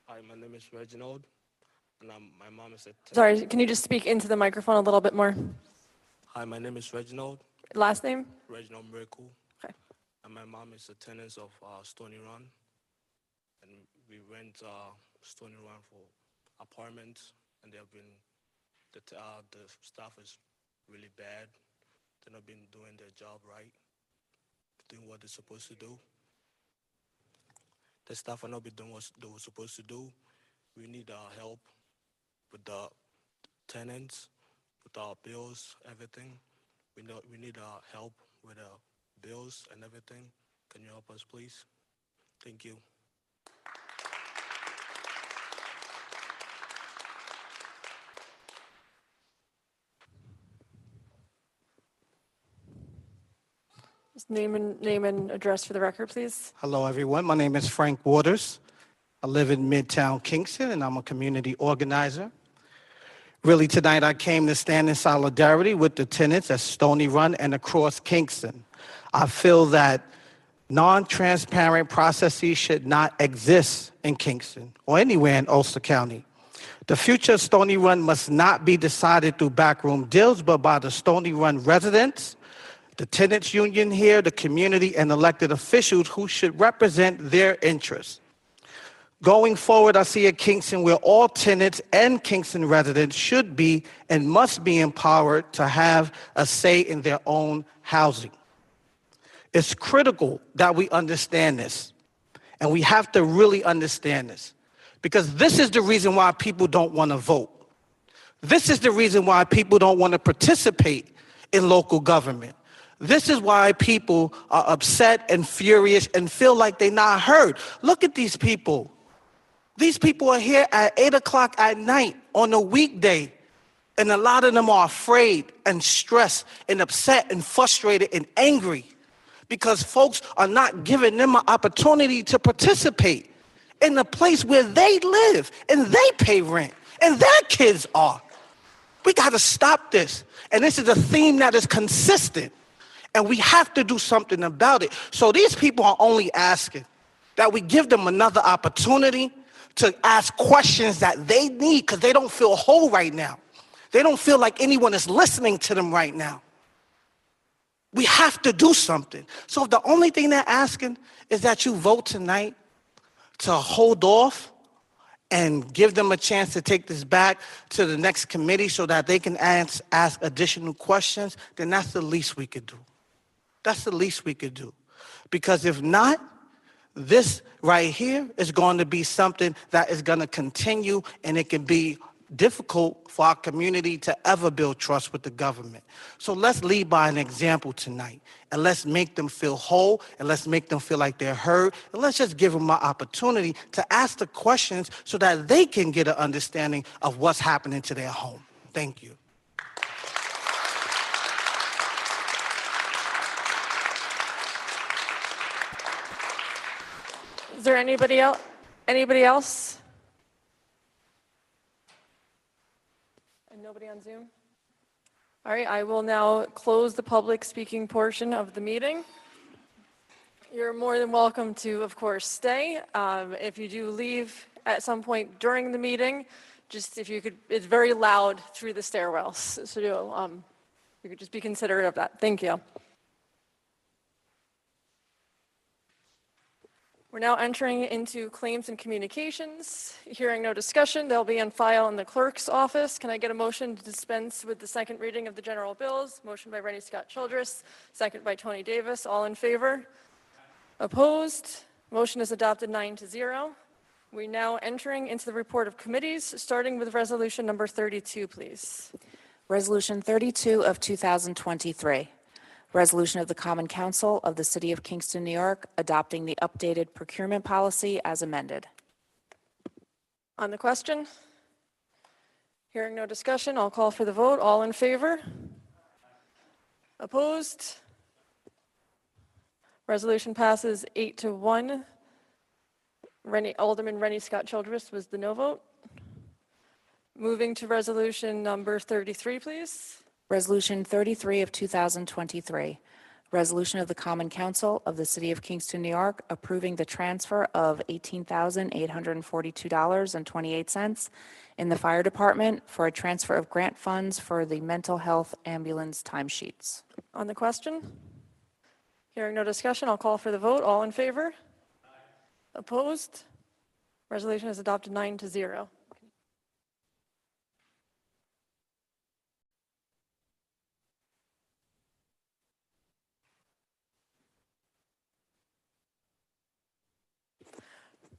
Hi, my name is Reginald, and my mom is a tenant. Sorry, can you just speak into the microphone a little bit more? Hi, my name is Reginald. Last name? Reginald Miracle. Okay. And my mom is a tenant of Stony Run, and we rent Stony Run for apartments, and they have been the staff is really bad. They've not been doing their job right, doing what they're supposed to do. The staff are not been doing what they were supposed to do. We need help with the tenants, with our bills, everything. We need help with bills and everything. Can you help us, please? Thank you. Just name and address for the record, please. Hello, everyone. My name is Frank Waters. I live in Midtown Kingston, and I'm a community organizer. Really, tonight I came to stand in solidarity with the tenants at Stony Run and across Kingston. I feel that non-transparent processes should not exist in Kingston or anywhere in Ulster County. The future of Stony Run must not be decided through backroom deals, but by the Stony Run residents, the tenants union here, the community, and elected officials who should represent their interests. Going forward, I see a Kingston where all tenants and Kingston residents should be and must be empowered to have a say in their own housing. It's critical that we understand this, and we have to really understand this, because this is the reason why people don't want to vote. This is the reason why people don't want to participate in local government. This is why people are upset and furious and feel like they're not heard. Look at these people. These people are here at 8 o'clock at night on a weekday, and a lot of them are afraid and stressed and upset and frustrated and angry because folks are not giving them an opportunity to participate in the place where they live and they pay rent and their kids are. We got to stop this. And this is a theme that is consistent, and we have to do something about it. So these people are only asking that we give them another opportunity to ask questions that they need, because they don't feel whole right now. They don't feel like anyone is listening to them right now. We have to do something. So if the only thing they're asking is that you vote tonight to hold off and give them a chance to take this back to the next committee so that they can ask additional questions, then that's the least we could do. That's the least we could do. Because if not, this right here is going to be something that is going to continue, and it can be difficult for our community to ever build trust with the government. So let's lead by an example tonight, and let's make them feel whole, and let's make them feel like they're heard, and let's just give them an opportunity to ask the questions so that they can get an understanding of what's happening to their home. Thank you. Is there anybody else? Anybody else? And nobody on Zoom? All right, I will now close the public speaking portion of the meeting. You're more than welcome to, of course, stay. If you do leave at some point during the meeting, just if you could, it's very loud through the stairwells, so you could just be considerate of that. Thank you. We're now entering into claims and communications. Hearing no discussion, they'll be on file in the clerk's office. Can I get a motion to dispense with the second reading of the general bills? Motion by Rennie Scott Childress, second by Tony Davis. All in favor? Opposed? Motion is adopted 9-0. We're now entering into the report of committees, starting with resolution number 32, please. Resolution 32 of 2023. Resolution of the Common Council of the City of Kingston, New York, adopting the updated procurement policy as amended. On the question? Hearing no discussion, I'll call for the vote. All in favor? Opposed? Resolution passes 8-1. Alderman Rennie Scott Childress was the no vote. Moving to resolution number 33, please. Resolution 33 of 2023. Resolution of the Common Council of the City of Kingston, New York, approving the transfer of $18,842.28 in the fire department for a transfer of grant funds for the mental health ambulance timesheets. On the question? Hearing no discussion, I'll call for the vote. All in favor? Opposed? Resolution is adopted 9-0.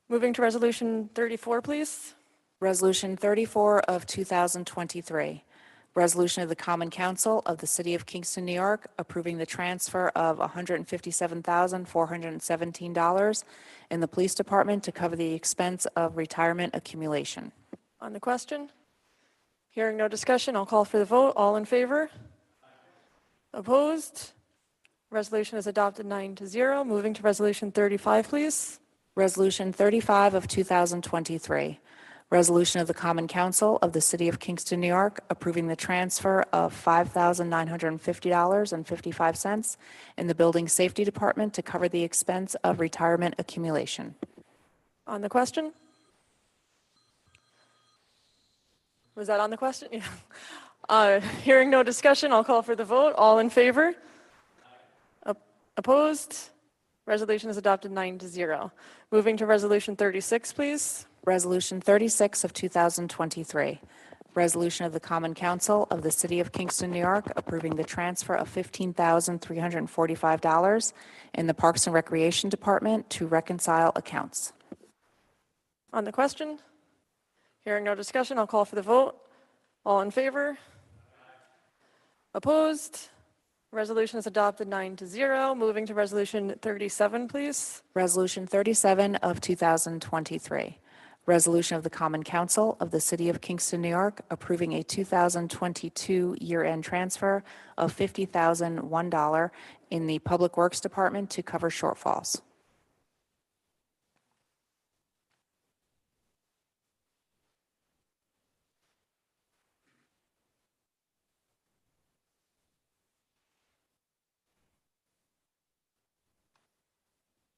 Moving to resolution 34, please. Resolution 34 of 2023. Resolution of the Common Council of the City of Kingston, New York, approving the transfer of $157,417 in the police department to cover the expense of retirement accumulation. On the question? Hearing no discussion, I'll call for the vote. All in favor? Opposed? Resolution is adopted 9-0. Moving to resolution 35, please. Resolution 35 of 2023. Resolution of the Common Council of the City of Kingston, New York, approving the transfer of $5,950.55 in the Building Safety Department to cover the expense of retirement accumulation. On the question? Was that on the question? Yeah. Hearing no discussion, I'll call for the vote. All in favor? Opposed? Resolution is adopted 9-0. Moving to resolution 36, please. Resolution 36 of 2023. Resolution of the Common Council of the City of Kingston, New York, approving the transfer of $15,345 in the Parks and Recreation Department to reconcile accounts. On the question? Hearing no discussion, I'll call for the vote. All in favor? Opposed? Resolution is adopted 9-0. Moving to resolution 37, please. Resolution 37 of 2023. Resolution of the Common Council of the City of Kingston, New York, approving a 2022 year-end transfer of $50,001 in the Public Works Department to cover shortfalls.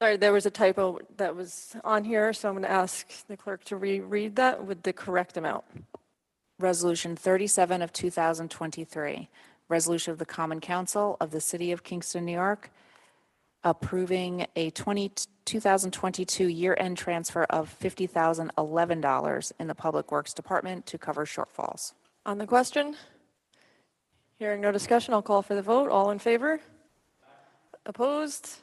Sorry, there was a typo that was on here, so I'm going to ask the clerk to reread that with the correct amount. Resolution 37 of 2023. Resolution of the Common Council of the City of Kingston, New York, approving a 2022 year-end transfer of $50,011 in the Public Works Department to cover shortfalls. On the question? Hearing no discussion, I'll call for the vote. All in favor? Opposed?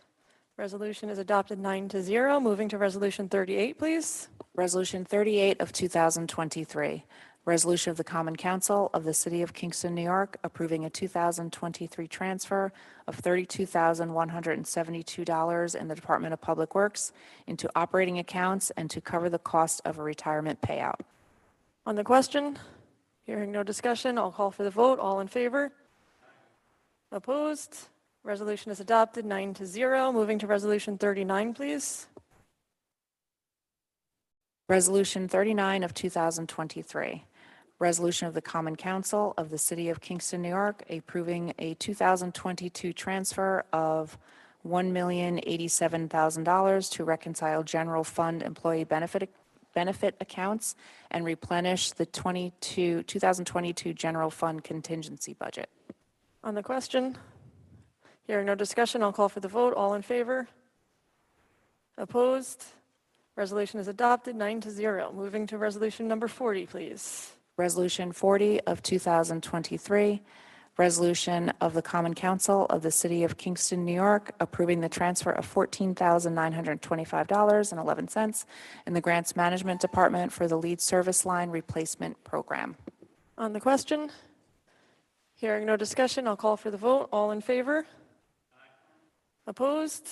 Resolution is adopted 9-0. Moving to Resolution 38, please. Resolution 38 of 2023, resolution of the Common Council of the City of Kingston, New York, approving a 2023 transfer of $32,172 in the Department of Public Works into operating accounts and to cover the cost of a retirement payout. On the question? Hearing no discussion, I'll call for the vote. All in favor? Opposed? Resolution is adopted 9-0. Moving to Resolution 39, please. Resolution 39 of 2023, resolution of the Common Council of the City of Kingston, New York, approving a 2022 transfer of $1,087,000 to reconcile general fund employee benefit accounts and replenish the 2022 general fund contingency budget. On the question? Hearing no discussion, I'll call for the vote. All in favor? Opposed? Resolution is adopted 9-0. Moving to Resolution number 40, please. Resolution 40 of 2023, resolution of the Common Council of the City of Kingston, New York, approving the transfer of $14,925.11 in the Grants Management Department for the Lead Service Line Replacement Program. On the question? Hearing no discussion, I'll call for the vote. All in favor? Opposed?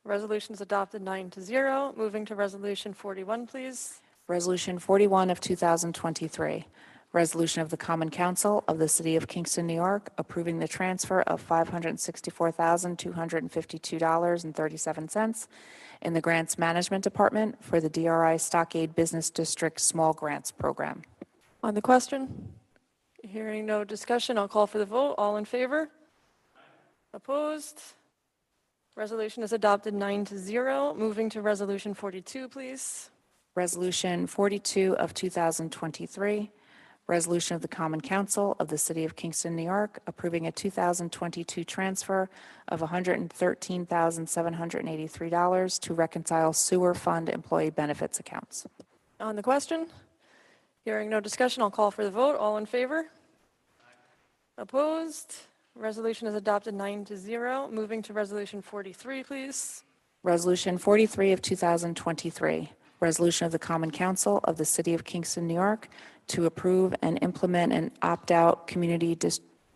Resolution is adopted 9-0. Moving to Resolution 41, please. Resolution 41 of 2023, resolution of the Common Council of the City of Kingston, New York, approving the transfer of $564,252.37 in the Grants Management Department for the DRI Stockade Business District Small Grants Program. On the question? Hearing no discussion, I'll call for the vote. All in favor? Opposed? Resolution is adopted 9-0. Moving to Resolution 42, please. Resolution 42 of 2023, resolution of the Common Council of the City of Kingston, New York, approving a 2022 transfer of $113,783 to reconcile sewer fund employee benefits accounts. On the question? Hearing no discussion, I'll call for the vote. All in favor? Opposed? Resolution is adopted 9-0. Moving to Resolution 43, please. Resolution 43 of 2023, resolution of the Common Council of the City of Kingston, New York, to approve and implement an opt-out community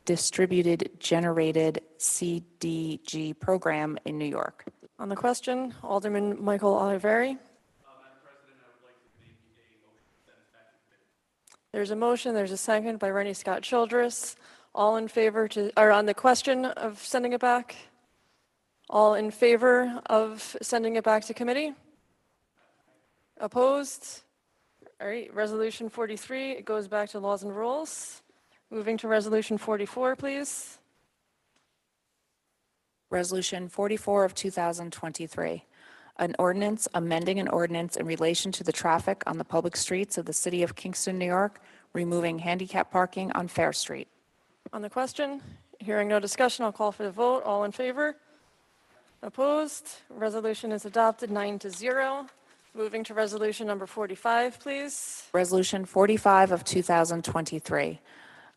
distributed generated CDG program in New York. On the question, Alderman Michael Oliveri. There's a motion, there's a second by Rennie Scott Childress. All in favor or on the question of sending it back? All in favor of sending it back to committee? Opposed? All right, Resolution 43, it goes back to laws and rules. Moving to Resolution 44, please. Resolution 44 of 2023, an ordinance amending an ordinance in relation to the traffic on the public streets of the City of Kingston, New York, removing handicap parking on Fair Street. On the question, hearing no discussion, I'll call for the vote. All in favor? Opposed? Resolution is adopted 9-0. Moving to Resolution number 45, please. Resolution 45 of 2023,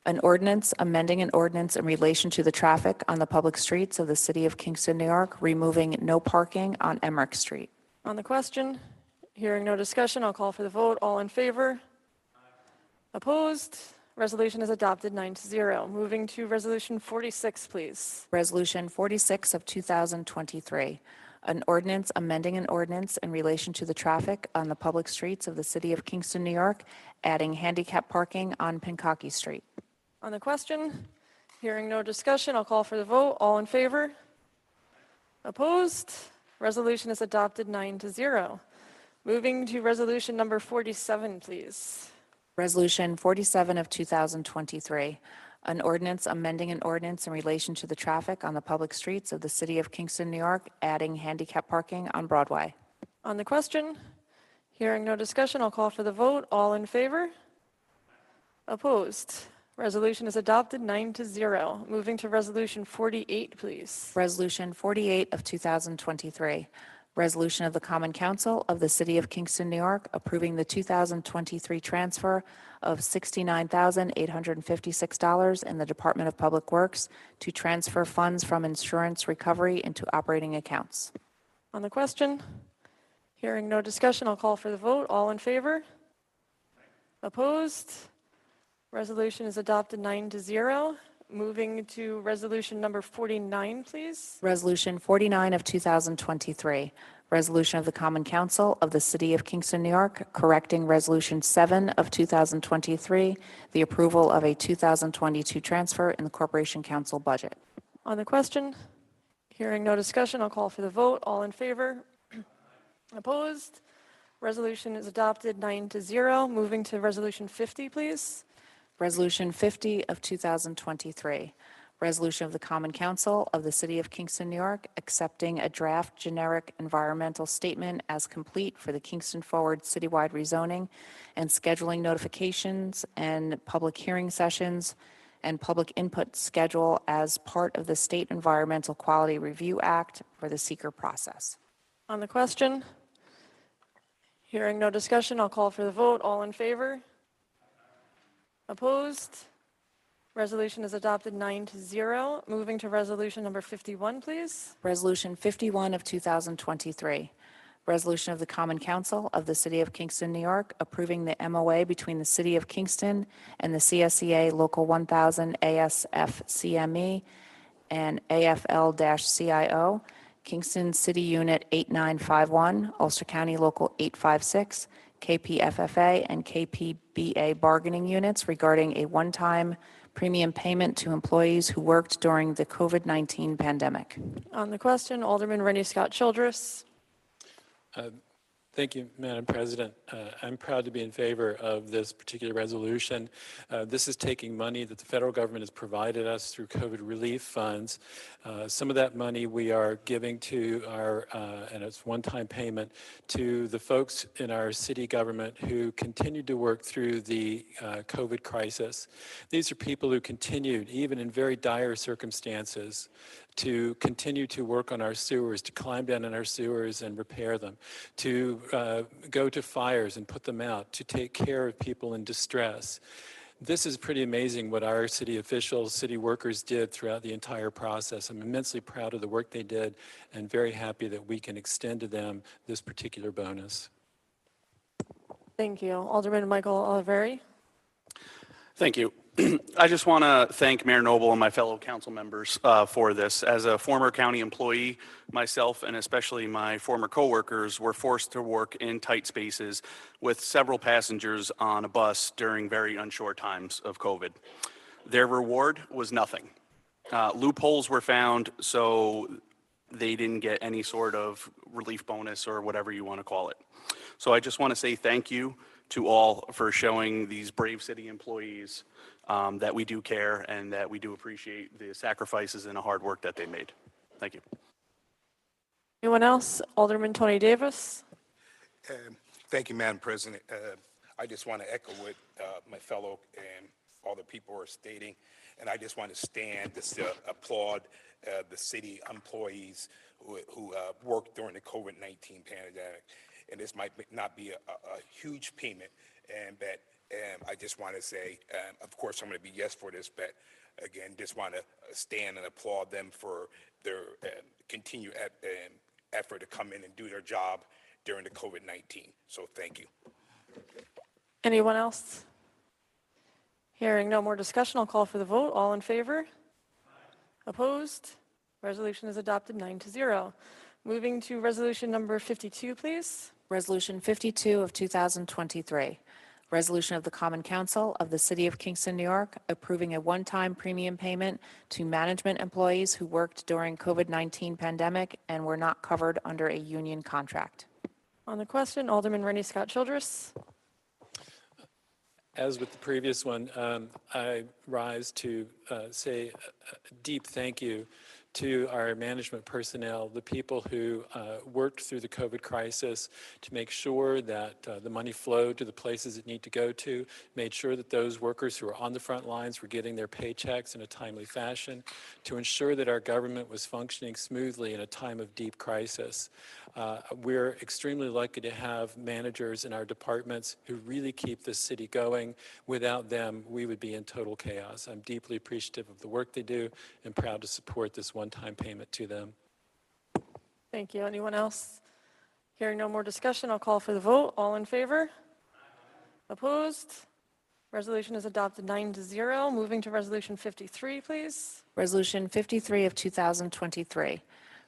an ordinance amending an ordinance in relation to the traffic on the public streets of the City of Kingston, New York, removing no parking on Emmerich Street. On the question, hearing no discussion, I'll call for the vote. All in favor? Opposed? Resolution is adopted 9-0. Moving to Resolution 46, please. Resolution 46 of 2023, an ordinance amending an ordinance in relation to the traffic on the public streets of the City of Kingston, New York, adding handicap parking on Pinkaki Street. On the question, hearing no discussion, I'll call for the vote. All in favor? Opposed? Resolution is adopted 9-0. Moving to Resolution number 47, please. Resolution 47 of 2023, an ordinance amending an ordinance in relation to the traffic on the public streets of the City of Kingston, New York, adding handicap parking on Broadway. On the question, hearing no discussion, I'll call for the vote. All in favor? Opposed? Resolution is adopted 9-0. Moving to Resolution 48, please. Resolution 48 of 2023, resolution of the Common Council of the City of Kingston, New York, approving the 2023 transfer of $69,856 in the Department of Public Works to transfer funds from insurance recovery into operating accounts. On the question, hearing no discussion, I'll call for the vote. All in favor? Opposed? Resolution is adopted 9-0. Moving to resolution number 49, please. Resolution 49 of 2023, resolution of the Common Council of the City of Kingston, New York, correcting Resolution 7 of 2023, the approval of a 2022 transfer in the Corporation Council budget. On the question, hearing no discussion, I'll call for the vote. All in favor? Opposed? Resolution is adopted 9-0. Moving to resolution 50, please. Resolution 50 of 2023, resolution of the Common Council of the City of Kingston, New York, accepting a draft generic environmental statement as complete for the Kingston Forward citywide rezoning and scheduling notifications and public hearing sessions and public input schedule as part of the State Environmental Quality Review Act for the seeker process. On the question, hearing no discussion, I'll call for the vote. All in favor? Opposed? Resolution is adopted 9-0. Moving to resolution number 51, please. Resolution 51 of 2023, resolution of the Common Council of the City of Kingston, New York, approving the MOA between the City of Kingston and the CSEA Local 1000 ASF-CME and AFL-CIO, Kingston City Unit 8951, Ulster County Local 856, KPFFA and KPBA bargaining units regarding a one-time premium payment to employees who worked during the COVID-19 pandemic. On the question, Alderman Rennie Scott Childress. Thank you, Madam President. I'm proud to be in favor of this particular resolution. This is taking money that the federal government has provided us through COVID relief funds. Some of that money we are giving to our, and it's one-time payment, to the folks in our city government who continued to work through the COVID crisis. These are people who continued, even in very dire circumstances, to continue to work on our sewers, to climb down in our sewers and repair them, to go to fires and put them out, to take care of people in distress. This is pretty amazing what our city officials, city workers did throughout the entire process. I'm immensely proud of the work they did and very happy that we can extend to them this particular bonus. Thank you. Alderman Michael Oliveri. Thank you. I just want to thank Mayor Noble and my fellow council members for this. As a former county employee, myself and especially my former coworkers were forced to work in tight spaces with several passengers on a bus during very unsure times of COVID. Their reward was nothing. Loopholes were found, so they didn't get any sort of relief bonus or whatever you want to call it. So I just want to say thank you to all for showing these brave city employees that we do care and that we do appreciate the sacrifices and the hard work that they made. Thank you. Anyone else? Alderman Tony Davis. Thank you, Madam President. I just want to echo what my fellow and all the people are stating, and I just want to stand to applaud the city employees who worked during the COVID-19 pandemic. And this might not be a huge payment, but I just want to say, of course, I'm going to be yes for this, but again, just want to stand and applaud them for their continued effort to come in and do their job during the COVID-19. So thank you. Anyone else? Hearing no more discussion, I'll call for the vote. All in favor? Opposed? Resolution is adopted 9-0. Moving to resolution number 52, please. Resolution 52 of 2023, resolution of the Common Council of the City of Kingston, New York, approving a one-time premium payment to management employees who worked during COVID-19 pandemic and were not covered under a union contract. On the question, Alderman Rennie Scott Childress. As with the previous one, I rise to say a deep thank you to our management personnel, the people who worked through the COVID crisis to make sure that the money flowed to the places it need to go to, made sure that those workers who were on the front lines were getting their paychecks in a timely fashion, to ensure that our government was functioning smoothly in a time of deep crisis. We're extremely lucky to have managers in our departments who really keep this city going. Without them, we would be in total chaos. I'm deeply appreciative of the work they do and proud to support this one-time payment to them. Thank you. Anyone else? Hearing no more discussion, I'll call for the vote. All in favor? Opposed? Resolution is adopted 9-0. Moving to Resolution 53, please. Resolution 53 of 2023.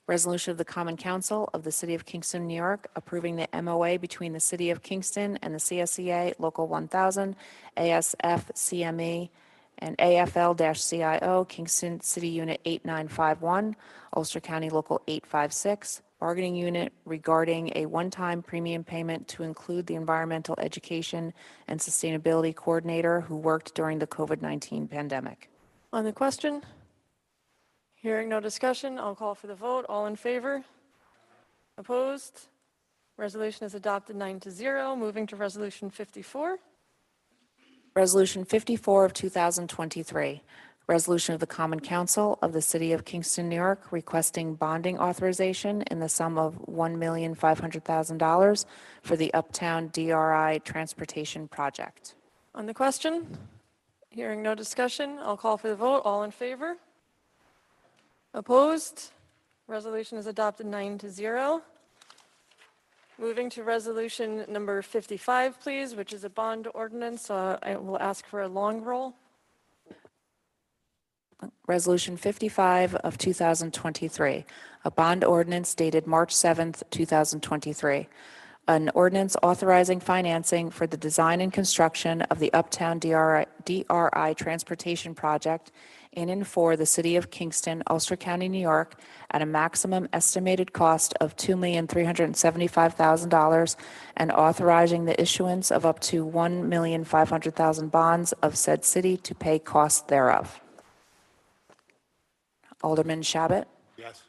Resolution of the Common Council of the City of Kingston, New York, approving the MOA between the City of Kingston and the CSEA Local 1000, ASF CME, and AFL-CIO, Kingston City Unit 8951, Ulster County Local 856, bargaining unit regarding a one-time premium payment to include the Environmental Education and Sustainability Coordinator who worked during the COVID-19 pandemic. On the question? Hearing no discussion, I'll call for the vote. All in favor? Opposed? Resolution is adopted 9-0. Moving to Resolution 54. Resolution 54 of 2023. Resolution of the Common Council of the City of Kingston, New York, requesting bonding authorization in the sum of $1,500,000 for the Uptown DRI Transportation Project. On the question? Hearing no discussion, I'll call for the vote. All in favor? Opposed? Resolution is adopted 9-0. Moving to resolution number 55, please, which is a bond ordinance. I will ask for a long roll. Resolution 55 of 2023, a bond ordinance dated March 7th, 2023. An ordinance authorizing financing for the design and construction of the Uptown DRI Transportation Project in and for the City of Kingston, Ulster County, New York, at a maximum estimated cost of $2,375,000 and authorizing the issuance of up to $1,500,000 bonds of said city to pay costs thereof. Alderman Shabbat. Yes.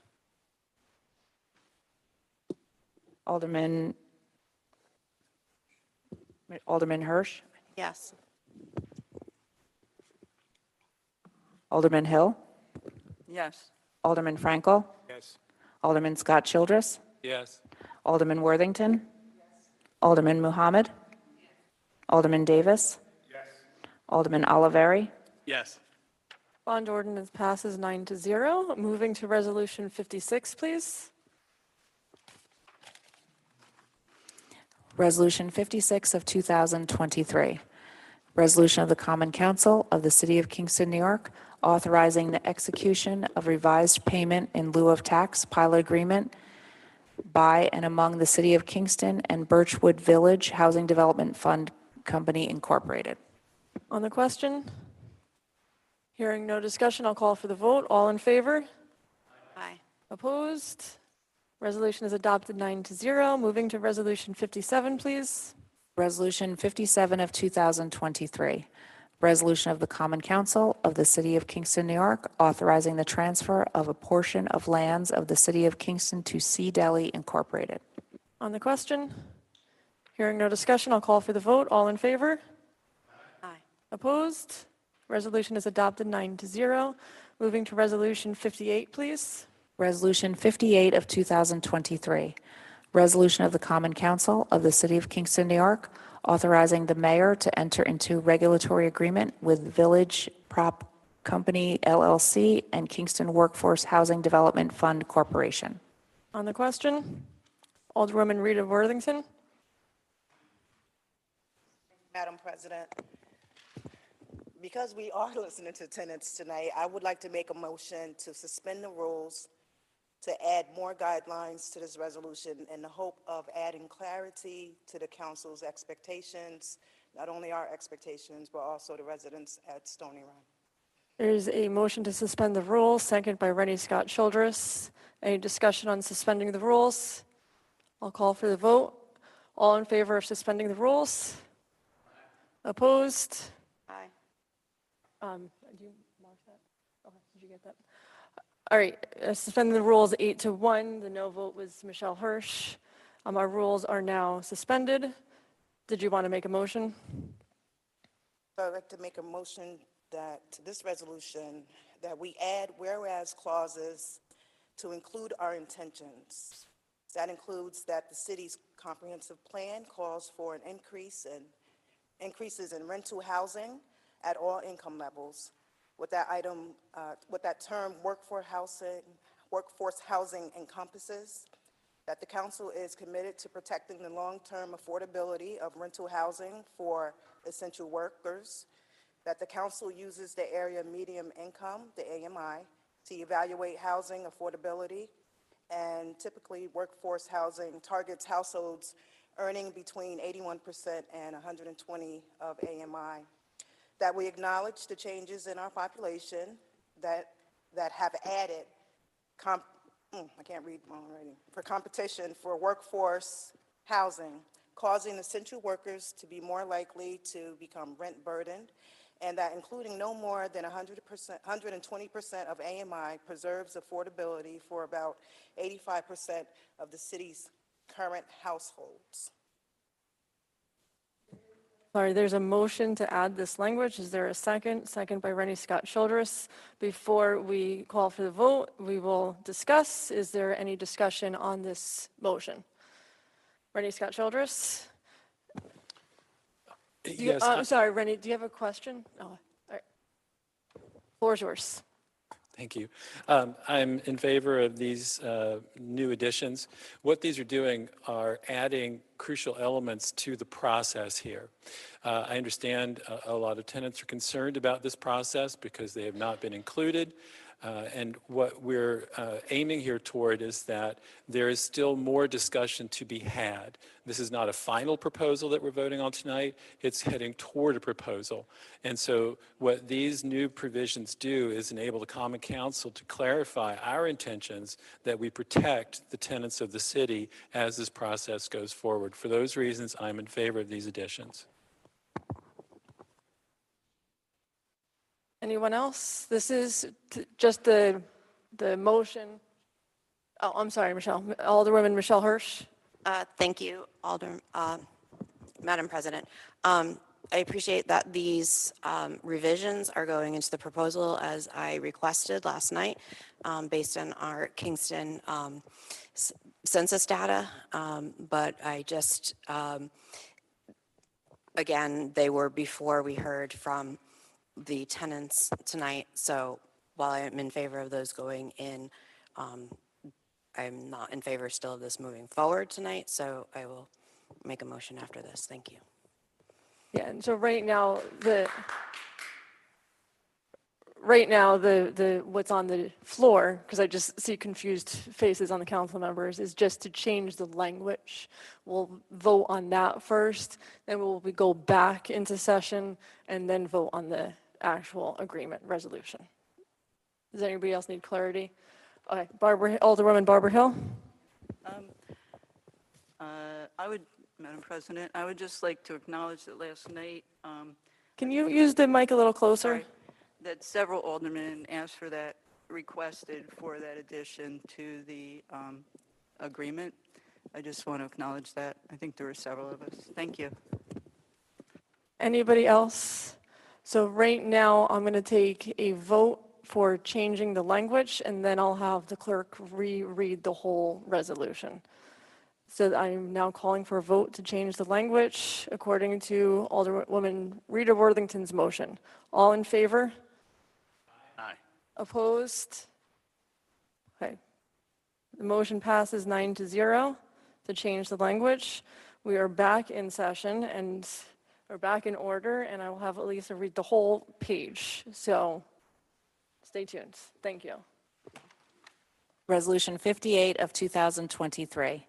Alderman Hirsch. Yes. Alderman Hill. Yes. Alderman Frankel. Yes. Alderman Scott Childress. Yes. Alderman Worthington. Alderman Muhammad. Alderman Davis. Yes. Alderman Oliveri. Yes. Bond ordinance passes 9-0. Moving to resolution 56, please. Resolution 56 of 2023. Resolution of the Common Council of the City of Kingston, New York, authorizing the execution of revised payment in lieu of tax pilot agreement by and among the City of Kingston and Birchwood Village Housing Development Fund Company, Incorporated. On the question? Hearing no discussion, I'll call for the vote. All in favor? Aye. Opposed? Resolution is adopted 9-0. Moving to resolution 57, please. Resolution 57 of 2023. Resolution of the Common Council of the City of Kingston, New York, authorizing the transfer of a portion of lands of the City of Kingston to Sea Deli Incorporated. On the question? Hearing no discussion, I'll call for the vote. All in favor? Aye. Opposed? Resolution is adopted 9-0. Moving to resolution 58, please. Resolution 58 of 2023. Resolution of the Common Council of the City of Kingston, New York, authorizing the mayor to enter into regulatory agreement with Village Prop Company, LLC, and Kingston Workforce Housing Development Fund Corporation. On the question? Alderwoman Rita Worthington. Madam President, because we are listening to tenants tonight, I would like to make a motion to suspend the rules to add more guidelines to this resolution in the hope of adding clarity to the council's expectations, not only our expectations, but also the residents at Stony Run. There's a motion to suspend the rules, second by Rennie Scott Childress. Any discussion on suspending the rules? I'll call for the vote. All in favor of suspending the rules? Opposed? Aye. Did you mark that? Okay, did you get that? All right, suspend the rules 8-1. The no vote was Michelle Hirsch. Our rules are now suspended. Did you want to make a motion? So I'd like to make a motion that to this resolution, that we add whereas clauses to include our intentions. That includes that the city's comprehensive plan calls for an increases in rental housing at all income levels. What that term workforce housing encompasses, that the council is committed to protecting the long-term affordability of rental housing for essential workers, that the council uses the area median income, the AMI, to evaluate housing affordability, and typically workforce housing targets households earning between 81% and 120 of AMI. That we acknowledge the changes in our population that have added for competition for workforce housing, causing essential workers to be more likely to become rent burdened, and that including no more than 120% of AMI preserves affordability for about 85% of the city's current households. Sorry, there's a motion to add this language. Is there a second? Second by Rennie Scott Childress. Before we call for the vote, we will discuss. Is there any discussion on this motion? Rennie Scott Childress? Yes. Sorry, Rennie, do you have a question? Oh, all right. Floor is yours. Thank you. I'm in favor of these new additions. What these are doing are adding crucial elements to the process here. I understand a lot of tenants are concerned about this process because they have not been included. And what we're aiming here toward is that there is still more discussion to be had. This is not a final proposal that we're voting on tonight. It's heading toward a proposal. And so what these new provisions do is enable the Common Council to clarify our intentions that we protect the tenants of the city as this process goes forward. For those reasons, I'm in favor of these additions. Anyone else? This is just the motion. Oh, I'm sorry, Michelle. Alderwoman Michelle Hirsch. Thank you, Madam President. I appreciate that these revisions are going into the proposal as I requested last night based on our Kingston census data. But I just, again, they were before we heard from the tenants tonight. So while I'm in favor of those going in, I'm not in favor still of this moving forward tonight. So I will make a motion after this. Thank you. Yeah, and so right now the what's on the floor, because I just see confused faces on the council members, is just to change the language. We'll vote on that first, then we'll go back into session and then vote on the actual agreement resolution. Does anybody else need clarity? Okay, Alderwoman Barbara Hill. Madam President, I would just like to acknowledge that last night. Can you use the mic a little closer? Sorry, that several aldermen asked for that, requested for that addition to the agreement. I just want to acknowledge that. I think there were several of us. Thank you. Anybody else? So right now, I'm going to take a vote for changing the language, and then I'll have the clerk reread the whole resolution. So I'm now calling for a vote to change the language according to Alderwoman Rita Worthington's motion. All in favor? Aye. Opposed? Okay. The motion passes 9-0 to change the language. We are back in session and are back in order, and I will have Elisa read the whole page. So stay tuned. Thank you. Resolution 58 of 2023.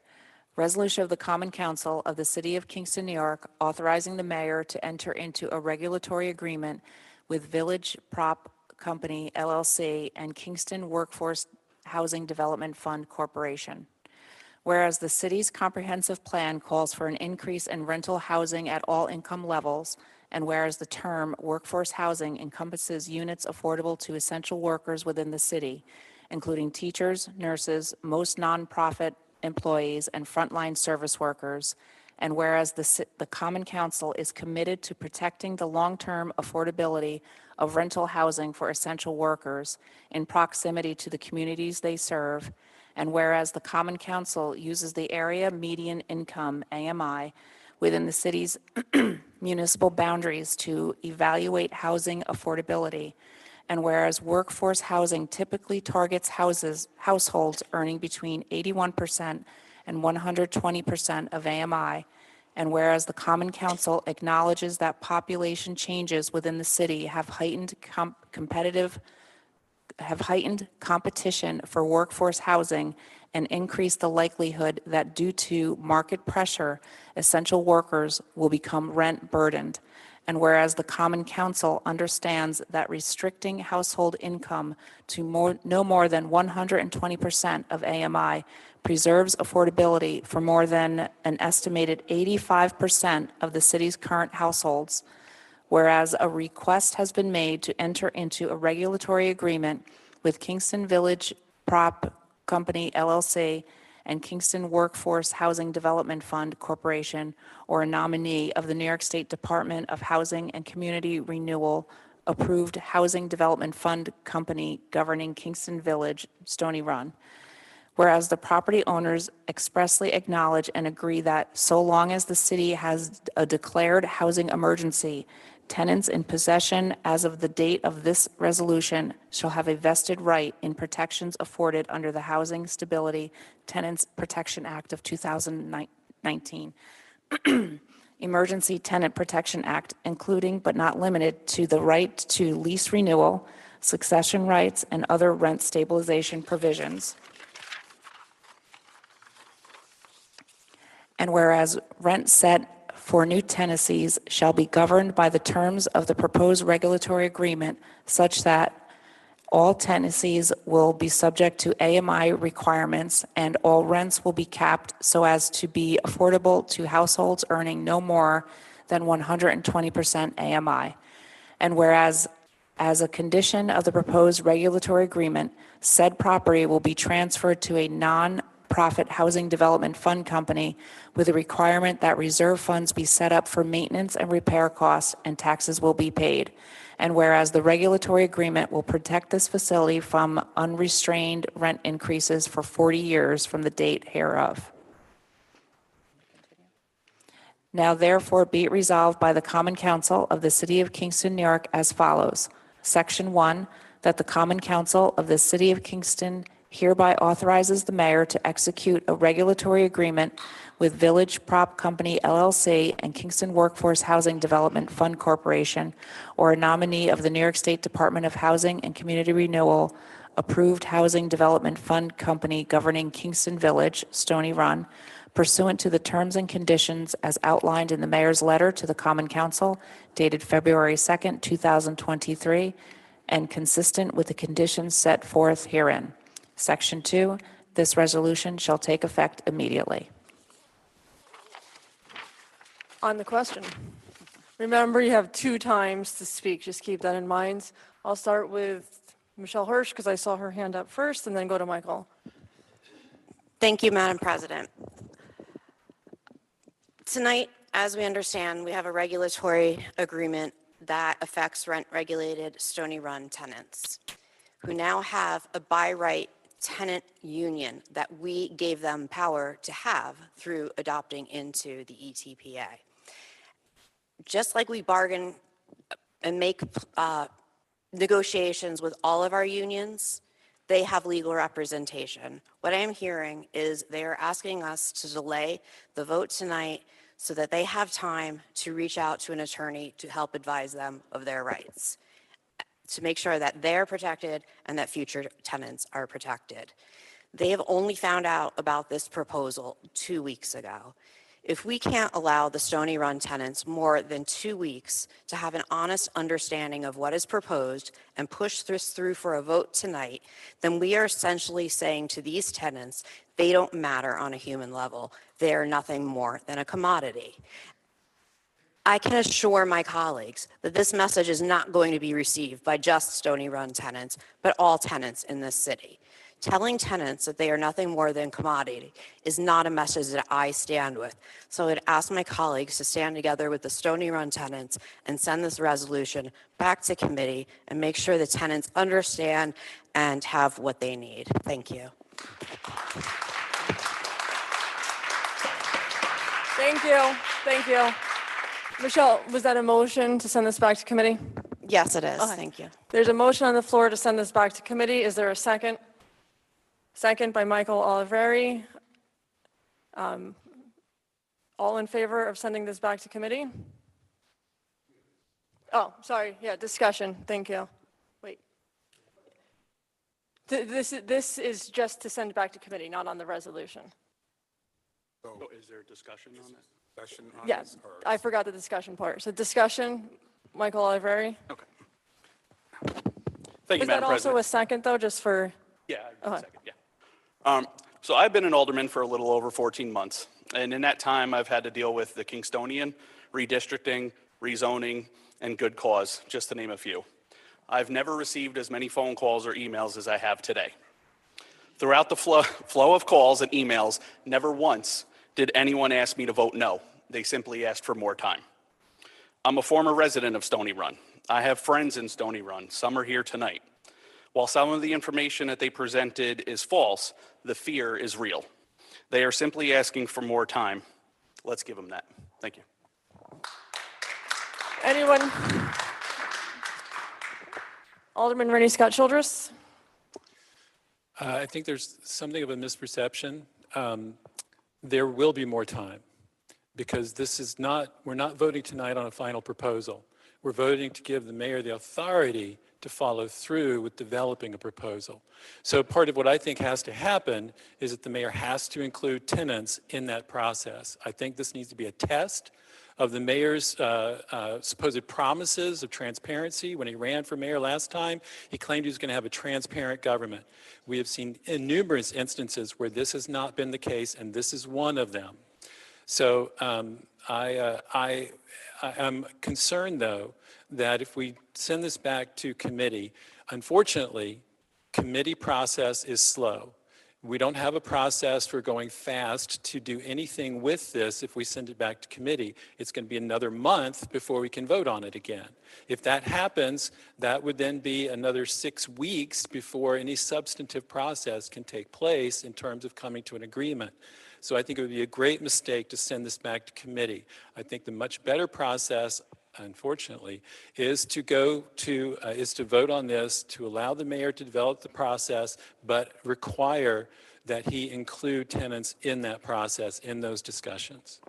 Resolution of the Common Council of the City of Kingston, New York, authorizing the mayor to enter into a regulatory agreement with Village Prop Company, LLC, and Kingston Workforce Housing Development Fund Corporation. Whereas the city's comprehensive plan calls for an increase in rental housing at all income levels, and whereas the term workforce housing encompasses units affordable to essential workers within the city, including teachers, nurses, most nonprofit employees, and frontline service workers. And whereas the Common Council is committed to protecting the long-term affordability of rental housing for essential workers in proximity to the communities they serve, and whereas the Common Council uses the Area Median Income, AMI, within the city's municipal boundaries to evaluate housing affordability, and whereas workforce housing typically targets households earning between 81% and 120% of AMI, and whereas the Common Council acknowledges that population changes within the city have heightened competition for workforce housing and increased the likelihood that due to market pressure, essential workers will become rent burdened. And whereas the Common Council understands that restricting household income to no more than 120% of AMI preserves affordability for more than an estimated 85% of the city's current households, whereas a request has been made to enter into a regulatory agreement with Kingston Village Prop Company, LLC, and Kingston Workforce Housing Development Fund Corporation, or a nominee of the New York State Department of Housing and Community Renewal approved Housing Development Fund Company governing Kingston Village, Stony Run. Whereas the property owners expressly acknowledge and agree that so long as the city has a declared housing emergency, tenants in possession as of the date of this resolution shall have a vested right in protections afforded under the Housing Stability Tenants Protection Act of 2019. Emergency Tenant Protection Act, including but not limited to the right to lease renewal, succession rights, and other rent stabilization provisions. And whereas rent set for new tenancies shall be governed by the terms of the proposed regulatory agreement such that all tenancies will be subject to AMI requirements and all rents will be capped so as to be affordable to households earning no more than 120% AMI. And whereas as a condition of the proposed regulatory agreement, said property will be transferred to a non-profit housing development fund company with a requirement that reserve funds be set up for maintenance and repair costs and taxes will be paid. And whereas the regulatory agreement will protect this facility from unrestrained rent increases for 40 years from the date hereof. Now therefore be it resolved by the Common Council of the City of Kingston, New York as follows. Section 1, that the Common Council of the City of Kingston hereby authorizes the mayor to execute a regulatory agreement with Village Prop Company, LLC, and Kingston Workforce Housing Development Fund Corporation, or a nominee of the New York State Department of Housing and Community Renewal approved Housing Development Fund Company governing Kingston Village, Stony Run, pursuant to the terms and conditions as outlined in the mayor's letter to the Common Council dated February 2nd, 2023, and consistent with the conditions set forth herein. Section 2, this resolution shall take effect immediately. On the question. Remember, you have 2 times to speak. Just keep that in mind. I'll start with Michelle Hirsch because I saw her hand up first, and then go to Michael. Thank you, Madam President. Tonight, as we understand, we have a regulatory agreement that affects rent-regulated Stony Run tenants who now have a by right tenant union that we gave them power to have through adopting into the ETPA. Just like we bargain and make negotiations with all of our unions, they have legal representation. What I am hearing is they are asking us to delay the vote tonight so that they have time to reach out to an attorney to help advise them of their rights, to make sure that they're protected and that future tenants are protected. They have only found out about this proposal 2 weeks ago. If we can't allow the Stony Run tenants more than 2 weeks to have an honest understanding of what is proposed and push this through for a vote tonight, then we are essentially saying to these tenants, they don't matter on a human level. They are nothing more than a commodity. I can assure my colleagues that this message is not going to be received by just Stony Run tenants, but all tenants in this city. Telling tenants that they are nothing more than commodity is not a message that I stand with. So I'd ask my colleagues to stand together with the Stony Run tenants and send this resolution back to committee and make sure the tenants understand and have what they need. Thank you. Thank you. Thank you. Michelle, was that a motion to send this back to committee? Yes, it is. Okay. Thank you. There's a motion on the floor to send this back to committee. Is there a second? Second by Michael Oliveri. All in favor of sending this back to committee? Oh, sorry. Yeah, discussion. Thank you. Wait. This is just to send it back to committee, not on the resolution. Oh, is there discussion on that? Discussion on Yeah, this, or- I forgot the discussion part. So discussion, Michael Oliveri. Okay. Thank you, Is that Madam also President. a second, though, just for? Yeah, Okay. second, yeah. So I've been an alderman for a little over 14 months. And in that time, I've had to deal with the Kingstonian, redistricting, rezoning, and good cause, just to name a few. I've never received as many phone calls or emails as I have today. Throughout the flow of calls and emails, never once did anyone ask me to vote no. They simply asked for more time. I'm a former resident of Stony Run. I have friends in Stony Run. Some are here tonight. While some of the information that they presented is false, the fear is real. They are simply asking for more time. Let's give them that. Thank you. Anyone? Alderman Rennie Scott Childress. I think there's something of a misperception. There will be more time because we're not voting tonight on a final proposal. We're voting to give the mayor the authority to follow through with developing a proposal. So part of what I think has to happen is that the mayor has to include tenants in that process. I think this needs to be a test of the mayor's supposed promises of transparency. When he ran for mayor last time, he claimed he was going to have a transparent government. We have seen in numerous instances where this has not been the case, and this is one of them. So I am concerned, though, that if we send this back to committee, unfortunately, committee process is slow. We don't have a process for going fast to do anything with this. If we send it back to committee, it's going to be another month before we can vote on it again. If that happens, that would then be another 6 weeks before any substantive process can take place in terms of coming to an agreement. So I think it would be a great mistake to send this back to committee. I think the much better process, unfortunately, is to vote on this, to allow the mayor to develop the process, but require that he include tenants in that process, in those discussions.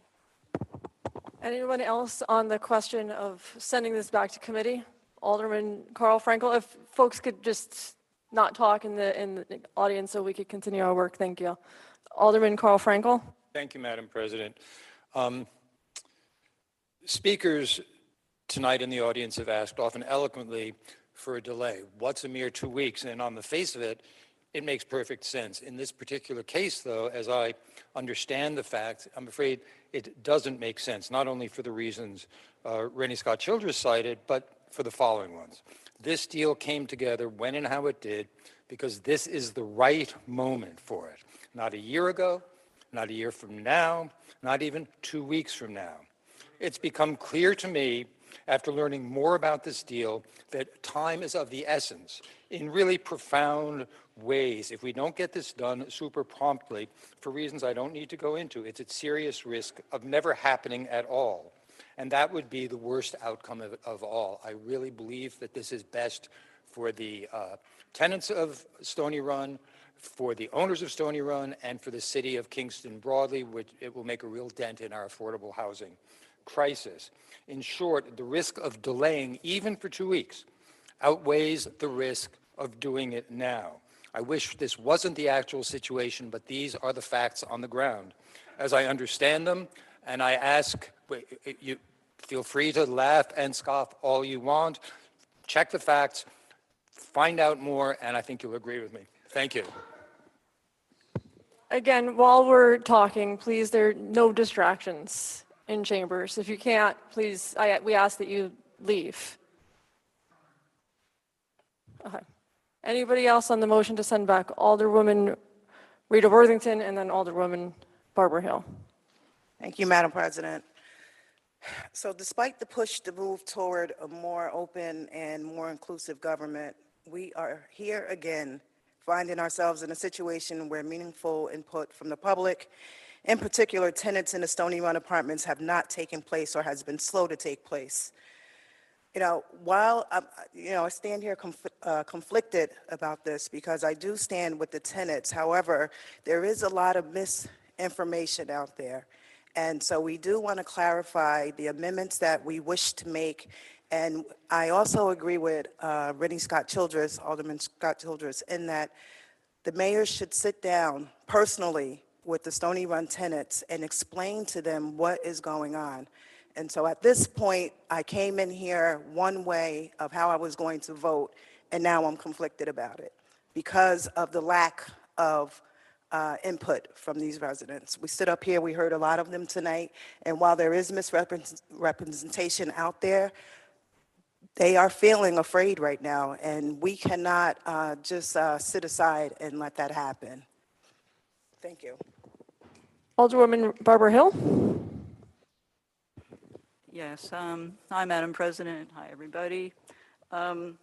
Anyone else on the question of sending this back to committee? Alderman Carl Frankel, if folks could just not talk in the audience so we could continue our work, thank you. Alderman Carl Frankel. Thank you, Madam President. Speakers tonight in the audience have asked often eloquently for a delay. What's a mere 2 weeks? And on the face of it, it makes perfect sense. In this particular case, though, as I understand the facts, I'm afraid it doesn't make sense, not only for the reasons Rennie Scott Childress cited, but for the following ones. This deal came together when and how it did because this is the right moment for it. Not a year ago, not a year from now, not even 2 weeks from now. It's become clear to me after learning more about this deal that time is of the essence in really profound ways. If we don't get this done super promptly, for reasons I don't need to go into, it's at serious risk of never happening at all. And that would be the worst outcome of all. I really believe that this is best for the tenants of Stony Run, for the owners of Stony Run, and for the city of Kingston broadly, which it will make a real dent in our affordable housing crisis. In short, the risk of delaying even for 2 weeks outweighs the risk of doing it now. I wish this wasn't the actual situation, but these are the facts on the ground. As I understand them, and I ask, you feel free to laugh and scoff all you want, check the facts, find out more, and I think you'll agree with me. Thank you. Again, while we're talking, please, there are no distractions in chambers. If you can't, please, we ask that you leave. Okay. Anybody else on the motion to send back? Alderwoman Rita Worthington and then Alderwoman Barbara Hill. Thank you, Madam President. So despite the push to move toward a more open and more inclusive government, we are here again, finding ourselves in a situation where meaningful input from the public, in particular tenants in the Stony Run apartments, have not taken place or has been slow to take place. You know, while I stand here conflicted about this because I do stand with the tenants. However, there is a lot of misinformation out there. And so we do want to clarify the amendments that we wish to make. And I also agree with Alderman Scott Childress, in that the mayor should sit down personally with the Stony Run tenants and explain to them what is going on. And so at this point, I came in here one way of how I was going to vote, and now I'm conflicted about it because of the lack of input from these residents. We stood up here, we heard a lot of them tonight, and while there is misrepresentation out there, they are feeling afraid right now, and we cannot just sit aside and let that happen. Thank you. Alderwoman Barbara Hill. Yes, hi, Madam President. Hi, everybody. I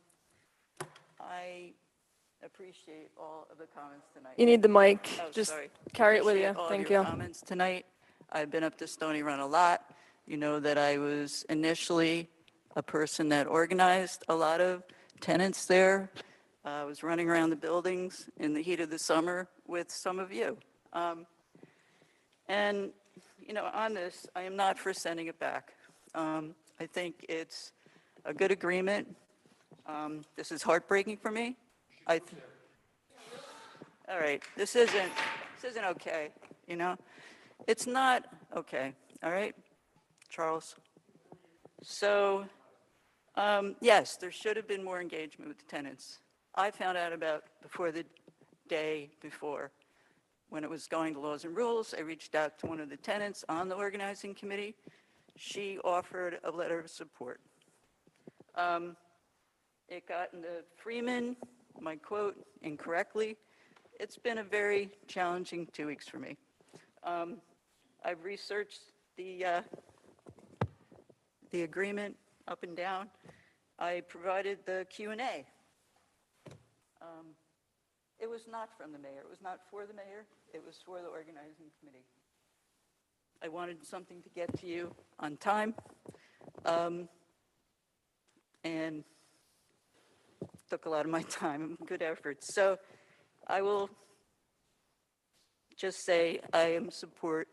appreciate all of the comments tonight. You need the mic. Oh, Just sorry. carry it with you. Appreciate all of Thank your you. comments tonight. I've been up to Stony Run a lot. You know that I was initially a person that organized a lot of tenants there. I was running around the buildings in the heat of the summer with some of you. And, you know, on this, I am not for sending it back. I think it's a good agreement. This is heartbreaking for me. All right, this isn't okay, you know? It's not okay, all right, Charles? So, yes, there should have been more engagement with the tenants. I found out about before the day before. When it was going to Laws and Rules, I reached out to one of the tenants on the organizing committee. She offered a letter of support. It got into Freeman, my quote, incorrectly. It's been a very challenging 2 weeks for me. I've researched the agreement up and down. I provided the Q&A. It was not from the mayor. It was not for the mayor. It was for the organizing committee. I wanted something to get to you on time, and took a lot of my time and good effort. So I will just say I am in support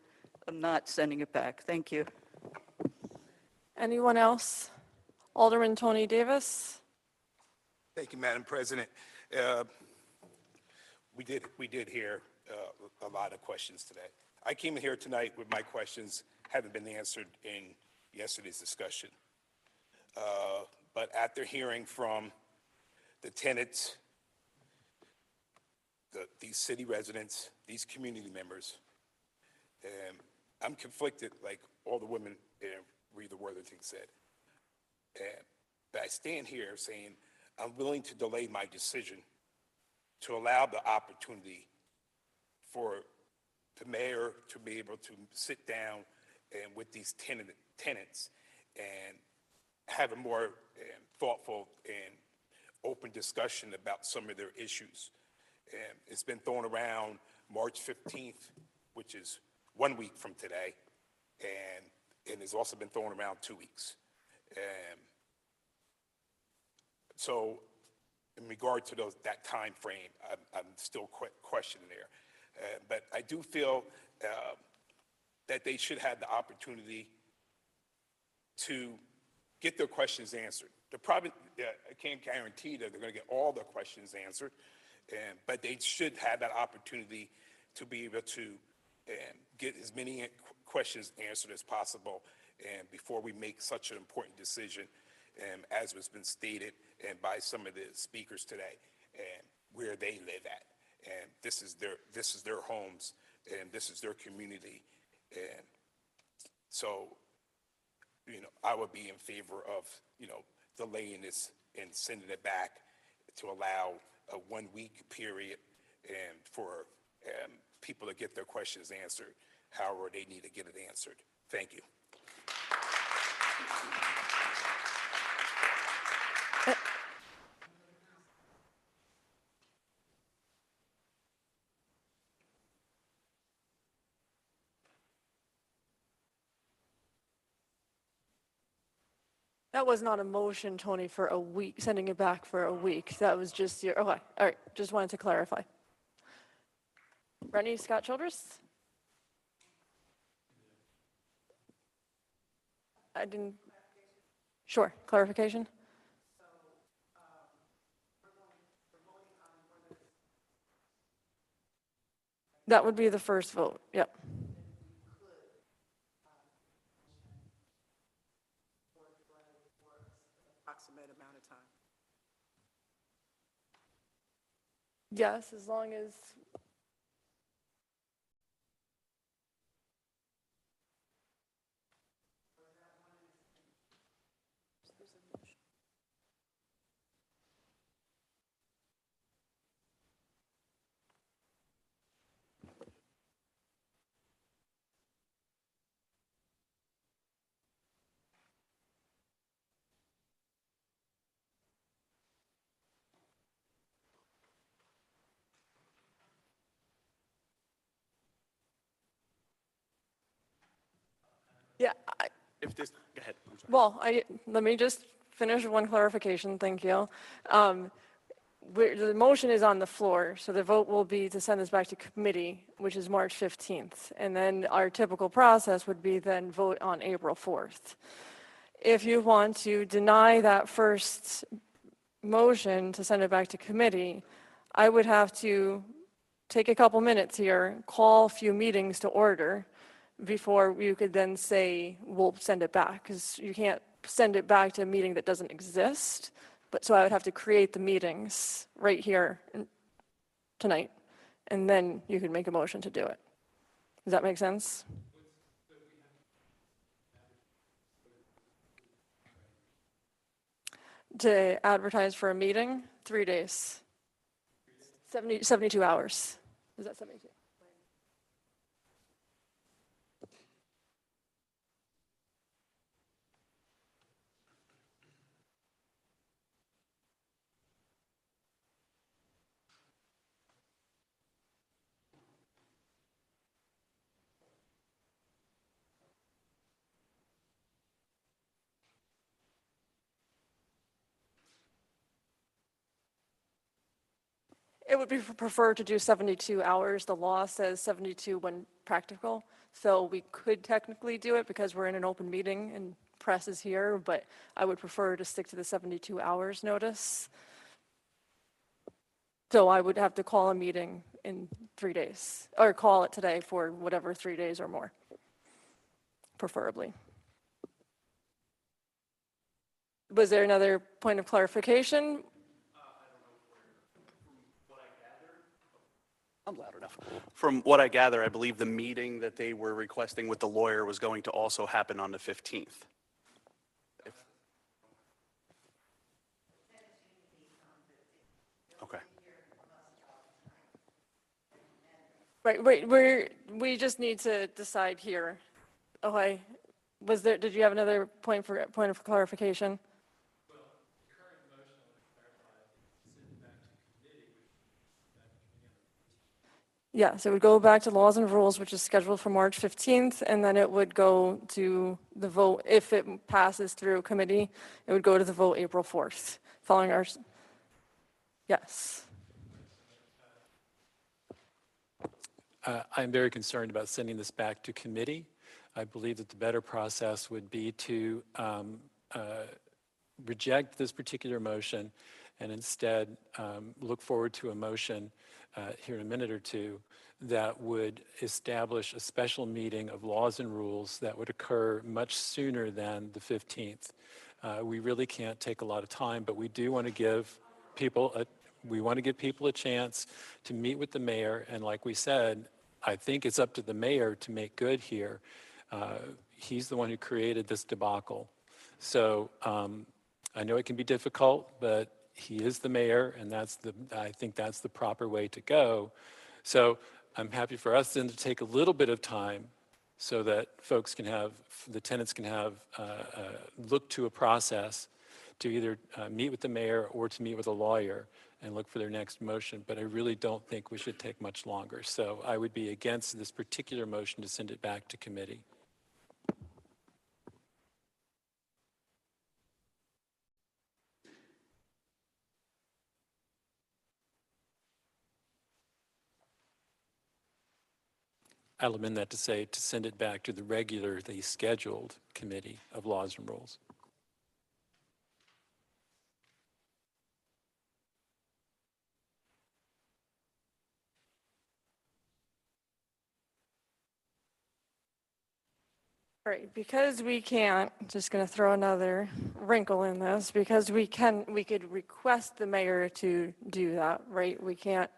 of not sending it back. Thank you. Anyone else? Alderman Tony Davis. Thank you, Madam President. We did hear a lot of questions today. I came here tonight with my questions haven't been answered in yesterday's discussion. But after hearing from the tenants, these city residents, these community members, I'm conflicted, like all the women Rita Worthington said. But I stand here saying I'm willing to delay my decision to allow the opportunity for the mayor to be able to sit down and with these tenants and have a more thoughtful and open discussion about some of their issues. It's been thrown around March 15th, which is 1 week from today, and it's also been thrown around 2 weeks. So in regard to that time frame, I'm still questioning there. But I do feel that they should have the opportunity to get their questions answered. I can't guarantee that they're going to get all their questions answered, but they should have that opportunity to be able to get as many questions answered as possible before we make such an important decision, as has been stated by some of the speakers today, where they live at. And this is their homes, and this is their community. And so, I would be in favor of, delaying this and sending it back to allow a 1-week period and for people to get their questions answered, however they need to get it answered. Thank you. That was not a motion, Tony, for a week, sending it back for a week. That was just your, okay, all right, just wanted to clarify. Rennie Scott Childress? I didn't, sure, clarification? That would be the first vote, yep. Approximate amount of time. Yes, as long as, yeah, If this, go ahead. I'm sorry. well, let me just finish one clarification, thank you. The motion is on the floor, so the vote will be to send this back to committee, which is March 15th. And then our typical process would be then vote on April 4th. If you want to deny that first motion to send it back to committee, I would have to take a couple minutes here, call a few meetings to order before you could then say, we'll send it back, because you can't send it back to a meeting that doesn't exist. But so I would have to create the meetings right here tonight, and then you could make a motion to do it. Does that make sense? To advertise for a meeting, 3 days. 72 hours. Is that 72? It would be preferred to do 72 hours. The law says 72 when practical. So we could technically do it because we're in an open meeting and press is here, but I would prefer to stick to the 72 hours notice. So I would have to call a meeting in 3 days, or call it today for whatever 3 days or more, preferably. Was there another point of clarification? I'm loud enough. From what I gather, I believe the meeting that they were requesting with the lawyer was going to also happen on the 15th. Okay. Right, we just need to decide here. Okay, did you have another point of clarification? Yes, it would go back to laws and rules, which is scheduled for March 15th, and then it would go to the vote, if it passes through committee, it would go to the vote April 4th, following our, yes. I'm very concerned about sending this back to committee. I believe that the better process would be to reject this particular motion and instead look forward to a motion here in a minute or two that would establish a special meeting of laws and rules that would occur much sooner than the 15th. We really can't take a lot of time, but we do want to give people a chance to meet with the mayor, and like we said, I think it's up to the mayor to make good here. He's the one who created this debacle. So I know it can be difficult, but he is the mayor, and I think that's the proper way to go. So I'm happy for us then to take a little bit of time so that the tenants can have, look to a process to either meet with the mayor or to meet with a lawyer and look for their next motion. But I really don't think we should take much longer. So I would be against this particular motion to send it back to committee. I'll amend that to say to send it back to the regularly scheduled Committee of Laws and Rules. Right, because we can't, just going to throw another wrinkle in this, because we could request the mayor to do that, right? We can't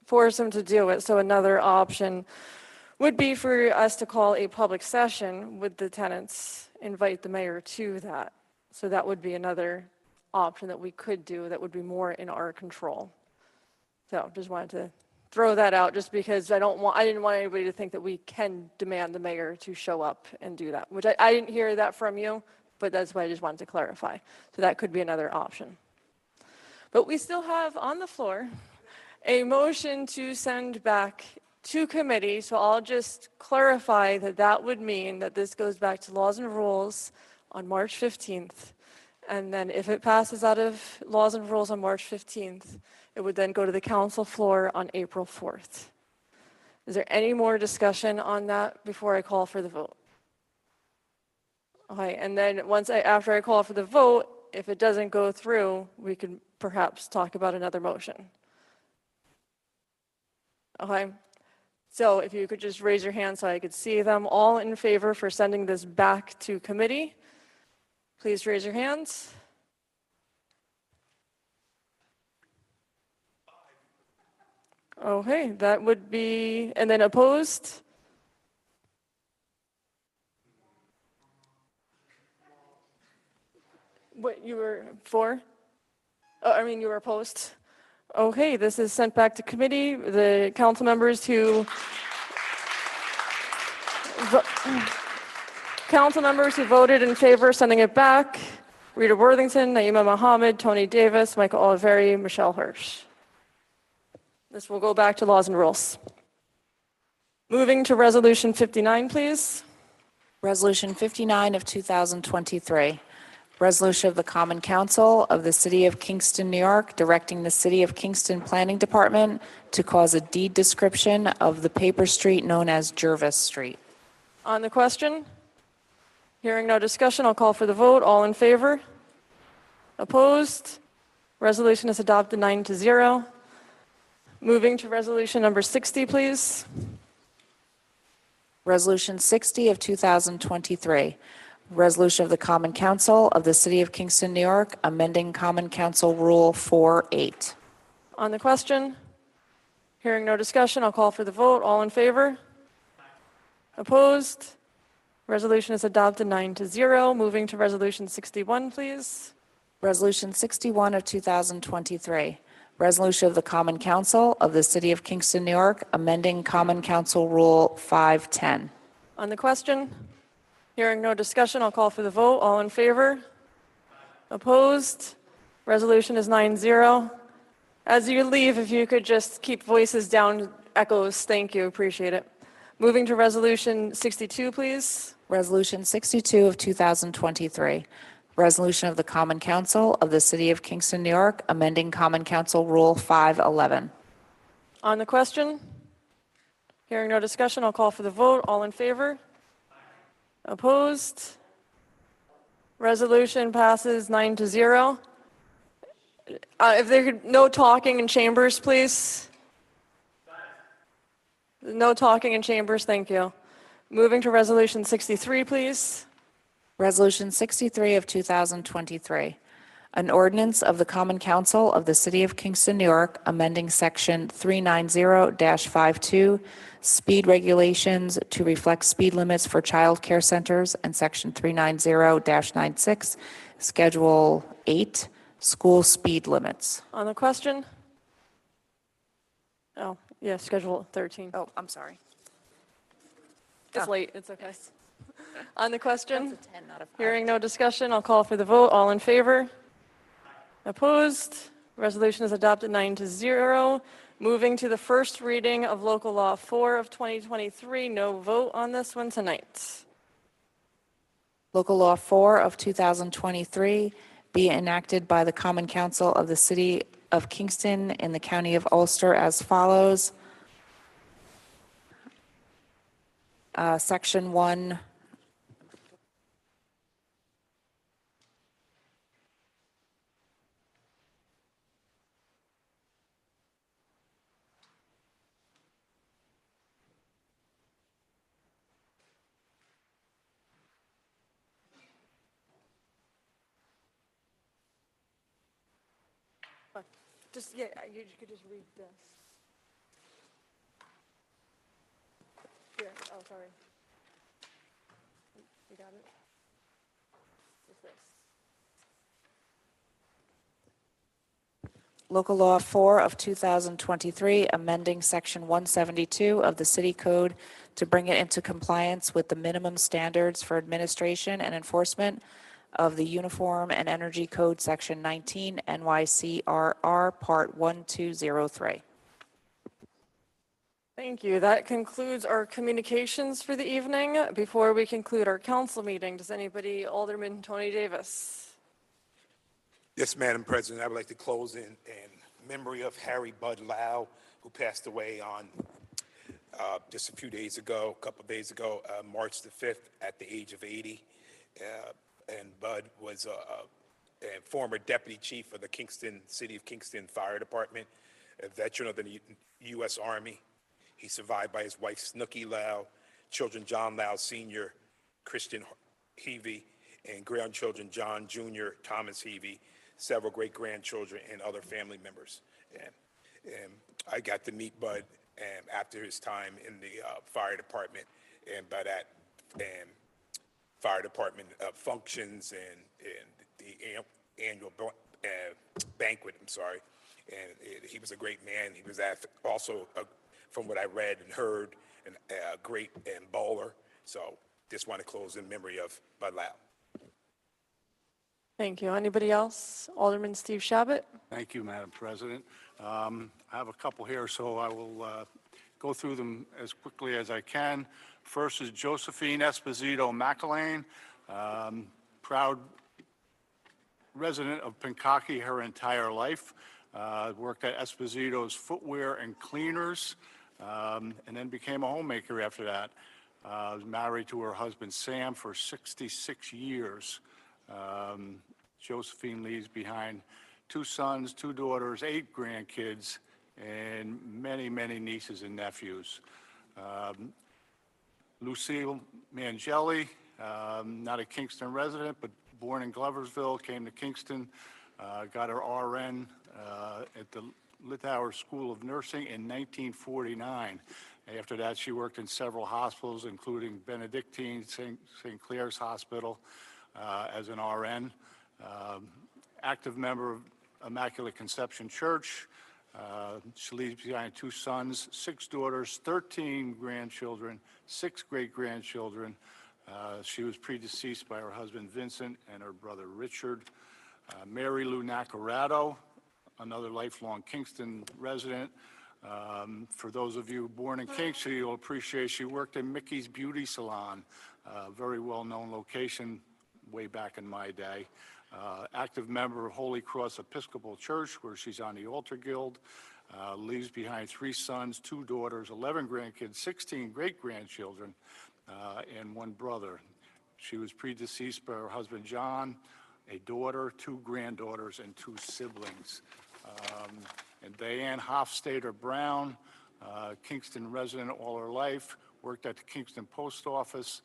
force him to do it. So another option would be for us to call a public session with the tenants, invite the mayor to that. So that would be another option that we could do that would be more in our control. So just wanted to throw that out just because I didn't want anybody to think that we can demand the mayor to show up and do that, which I didn't hear that from you, but that's why I just wanted to clarify. So that could be another option. But we still have on the floor a motion to send back to committee. So I'll just clarify that that would mean that this goes back to Laws and Rules on March 15th. And then if it passes out of Laws and Rules on March 15th, it would then go to the council floor on April 4th. Is there any more discussion on that before I call for the vote? Okay, and then after I call for the vote, if it doesn't go through, we can perhaps talk about another motion. Okay, so if you could just raise your hand so I could see them. All in favor for sending this back to committee, please raise your hands. Okay, that would be, and then opposed? What, you were for? Oh, I mean, you were opposed? Okay, this is sent back to committee. The council members who voted in favor of sending it back: Rita Worthington, Naima Mohammed, Tony Davis, Michael Oliveri, Michelle Hirsch. This will go back to Laws and Rules. Moving to Resolution 59, please. Resolution 59 of 2023. Resolution of the Common Council of the City of Kingston, New York, directing the City of Kingston Planning Department to cause a deed description of the paper street known as Jervis Street. On the question? Hearing no discussion, I'll call for the vote. All in favor? Opposed? Resolution is adopted 9-0. Moving to resolution number 60, please. Resolution 60 of 2023. Resolution of the Common Council of the City of Kingston, New York, amending Common Council Rule 4.8. On the question? Hearing no discussion, I'll call for the vote. All in favor? Opposed? Resolution is adopted 9-0. Moving to resolution 61, please. Resolution 61 of 2023. Resolution of the Common Council of the City of Kingston, New York, amending Common Council Rule 5.10. On the question? Hearing no discussion, I'll call for the vote. All in favor? Opposed? Resolution is 9-0. As you leave, if you could just keep voices down, echoes, thank you, appreciate it. Moving to resolution 62, please. Resolution 62 of 2023. Resolution of the Common Council of the City of Kingston, New York, amending Common Council Rule 5.11. On the question? Hearing no discussion, I'll call for the vote. All in favor? Opposed? Resolution passes 9-0. If there could, no talking in chambers, please. No talking in chambers, thank you. Moving to resolution 63, please. Resolution 63 of 2023. An ordinance of the Common Council of the City of Kingston, New York, amending Section 390-52, speed regulations to reflect speed limits for child care centers, and Section 390-96, Schedule 8, school speed limits. On the question? Oh, yeah, Schedule 13. Oh, I'm sorry. It's late, it's okay. On the question? That's a 10, not a 5. Hearing no discussion, I'll call for the vote. All in favor? Opposed? Resolution is adopted 9-0. Moving to the first reading of Local Law 4 of 2023. No vote on this one tonight. Local Law 4 of 2023 be enacted by the Common Council of the City of Kingston in the County of Ulster as follows. Section 1. Just, yeah, you could just read this. Here, oh, sorry. You got it? Just this. Local Law 4 of 2023, amending Section 172 of the City Code to bring it into compliance with the minimum standards for administration and enforcement of the Uniform and Energy Code, Section 19, NYCRR, Part 1203. Thank you. That concludes our communications for the evening. Before we conclude our council meeting, does anybody, Alderman Tony Davis? Yes, Madam President, I would like to close in memory of Harry Bud Lau, who passed away on just a couple of days ago, March the 5th, at the age of 80. And Bud was a former deputy chief of the City of Kingston Fire Department, a veteran of the U.S. Army. He's survived by his wife, Snooky Lau, children John Lau Sr., Christian Heavey, and grandchildren John Jr., Thomas Heavey, several great-grandchildren, and other family members. And I got to meet Bud after his time in the fire department, and by that fire department functions and the annual banquet, And he was a great man. He was also, from what I read and heard, a great bowler. So just want to close in memory of Bud Lau. Thank you. Anybody else? Alderman Steve Shabbat? Thank you, Madam President. I have a couple here, so I will go through them as quickly as I can. First is Josephine Esposito McElwain, proud resident of Pinkaki her entire life. Worked at Esposito's Footwear and Cleaners, and then became a homemaker after that. Was married to her husband Sam for 66 years. Josephine leaves behind 2 sons, 2 daughters, 8 grandkids, and many, many nieces and nephews. Lucille Mangelli, not a Kingston resident, but born in Gloversville, came to Kingston, got her RN at the Litauer School of Nursing in 1949. After that, she worked in several hospitals, including Benedictine, St. Clair's Hospital, as an RN. Active member of Immaculate Conception Church. She leaves behind 2 sons, 6 daughters, 13 grandchildren, 6 great-grandchildren. She was predeceased by her husband Vincent and her brother Richard. Mary Lou Nacarado, another lifelong Kingston resident. For those of you born in Kingston, you'll appreciate she worked in Mickey's Beauty Salon, a very well-known location way back in my day. Active member of Holy Cross Episcopal Church, where she's on the Altar Guild. Leaves behind 3 sons, 2 daughters, 11 grandkids, 16 great-grandchildren, and 1 brother. She was predeceased by her husband John, a daughter, 2 granddaughters, and 2 siblings. And Diane Hofstadter Brown, Kingston resident all her life, worked at the Kingston Post Office.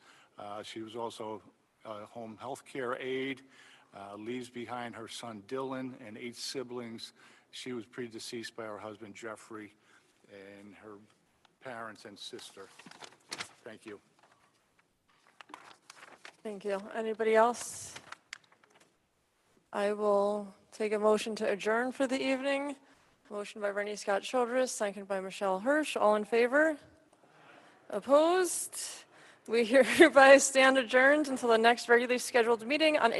She was also a home health care aide. Leaves behind her son Dylan and 8 siblings. She was predeceased by her husband Jeffrey and her parents and sister. Thank you. Thank you. Anybody else? I will Take a motion to adjourn for the evening. Motion by Rennie Scott Childress, second by Michelle Hirsch. All in favor? Opposed? We hereby stand adjourned until the next regularly scheduled meeting on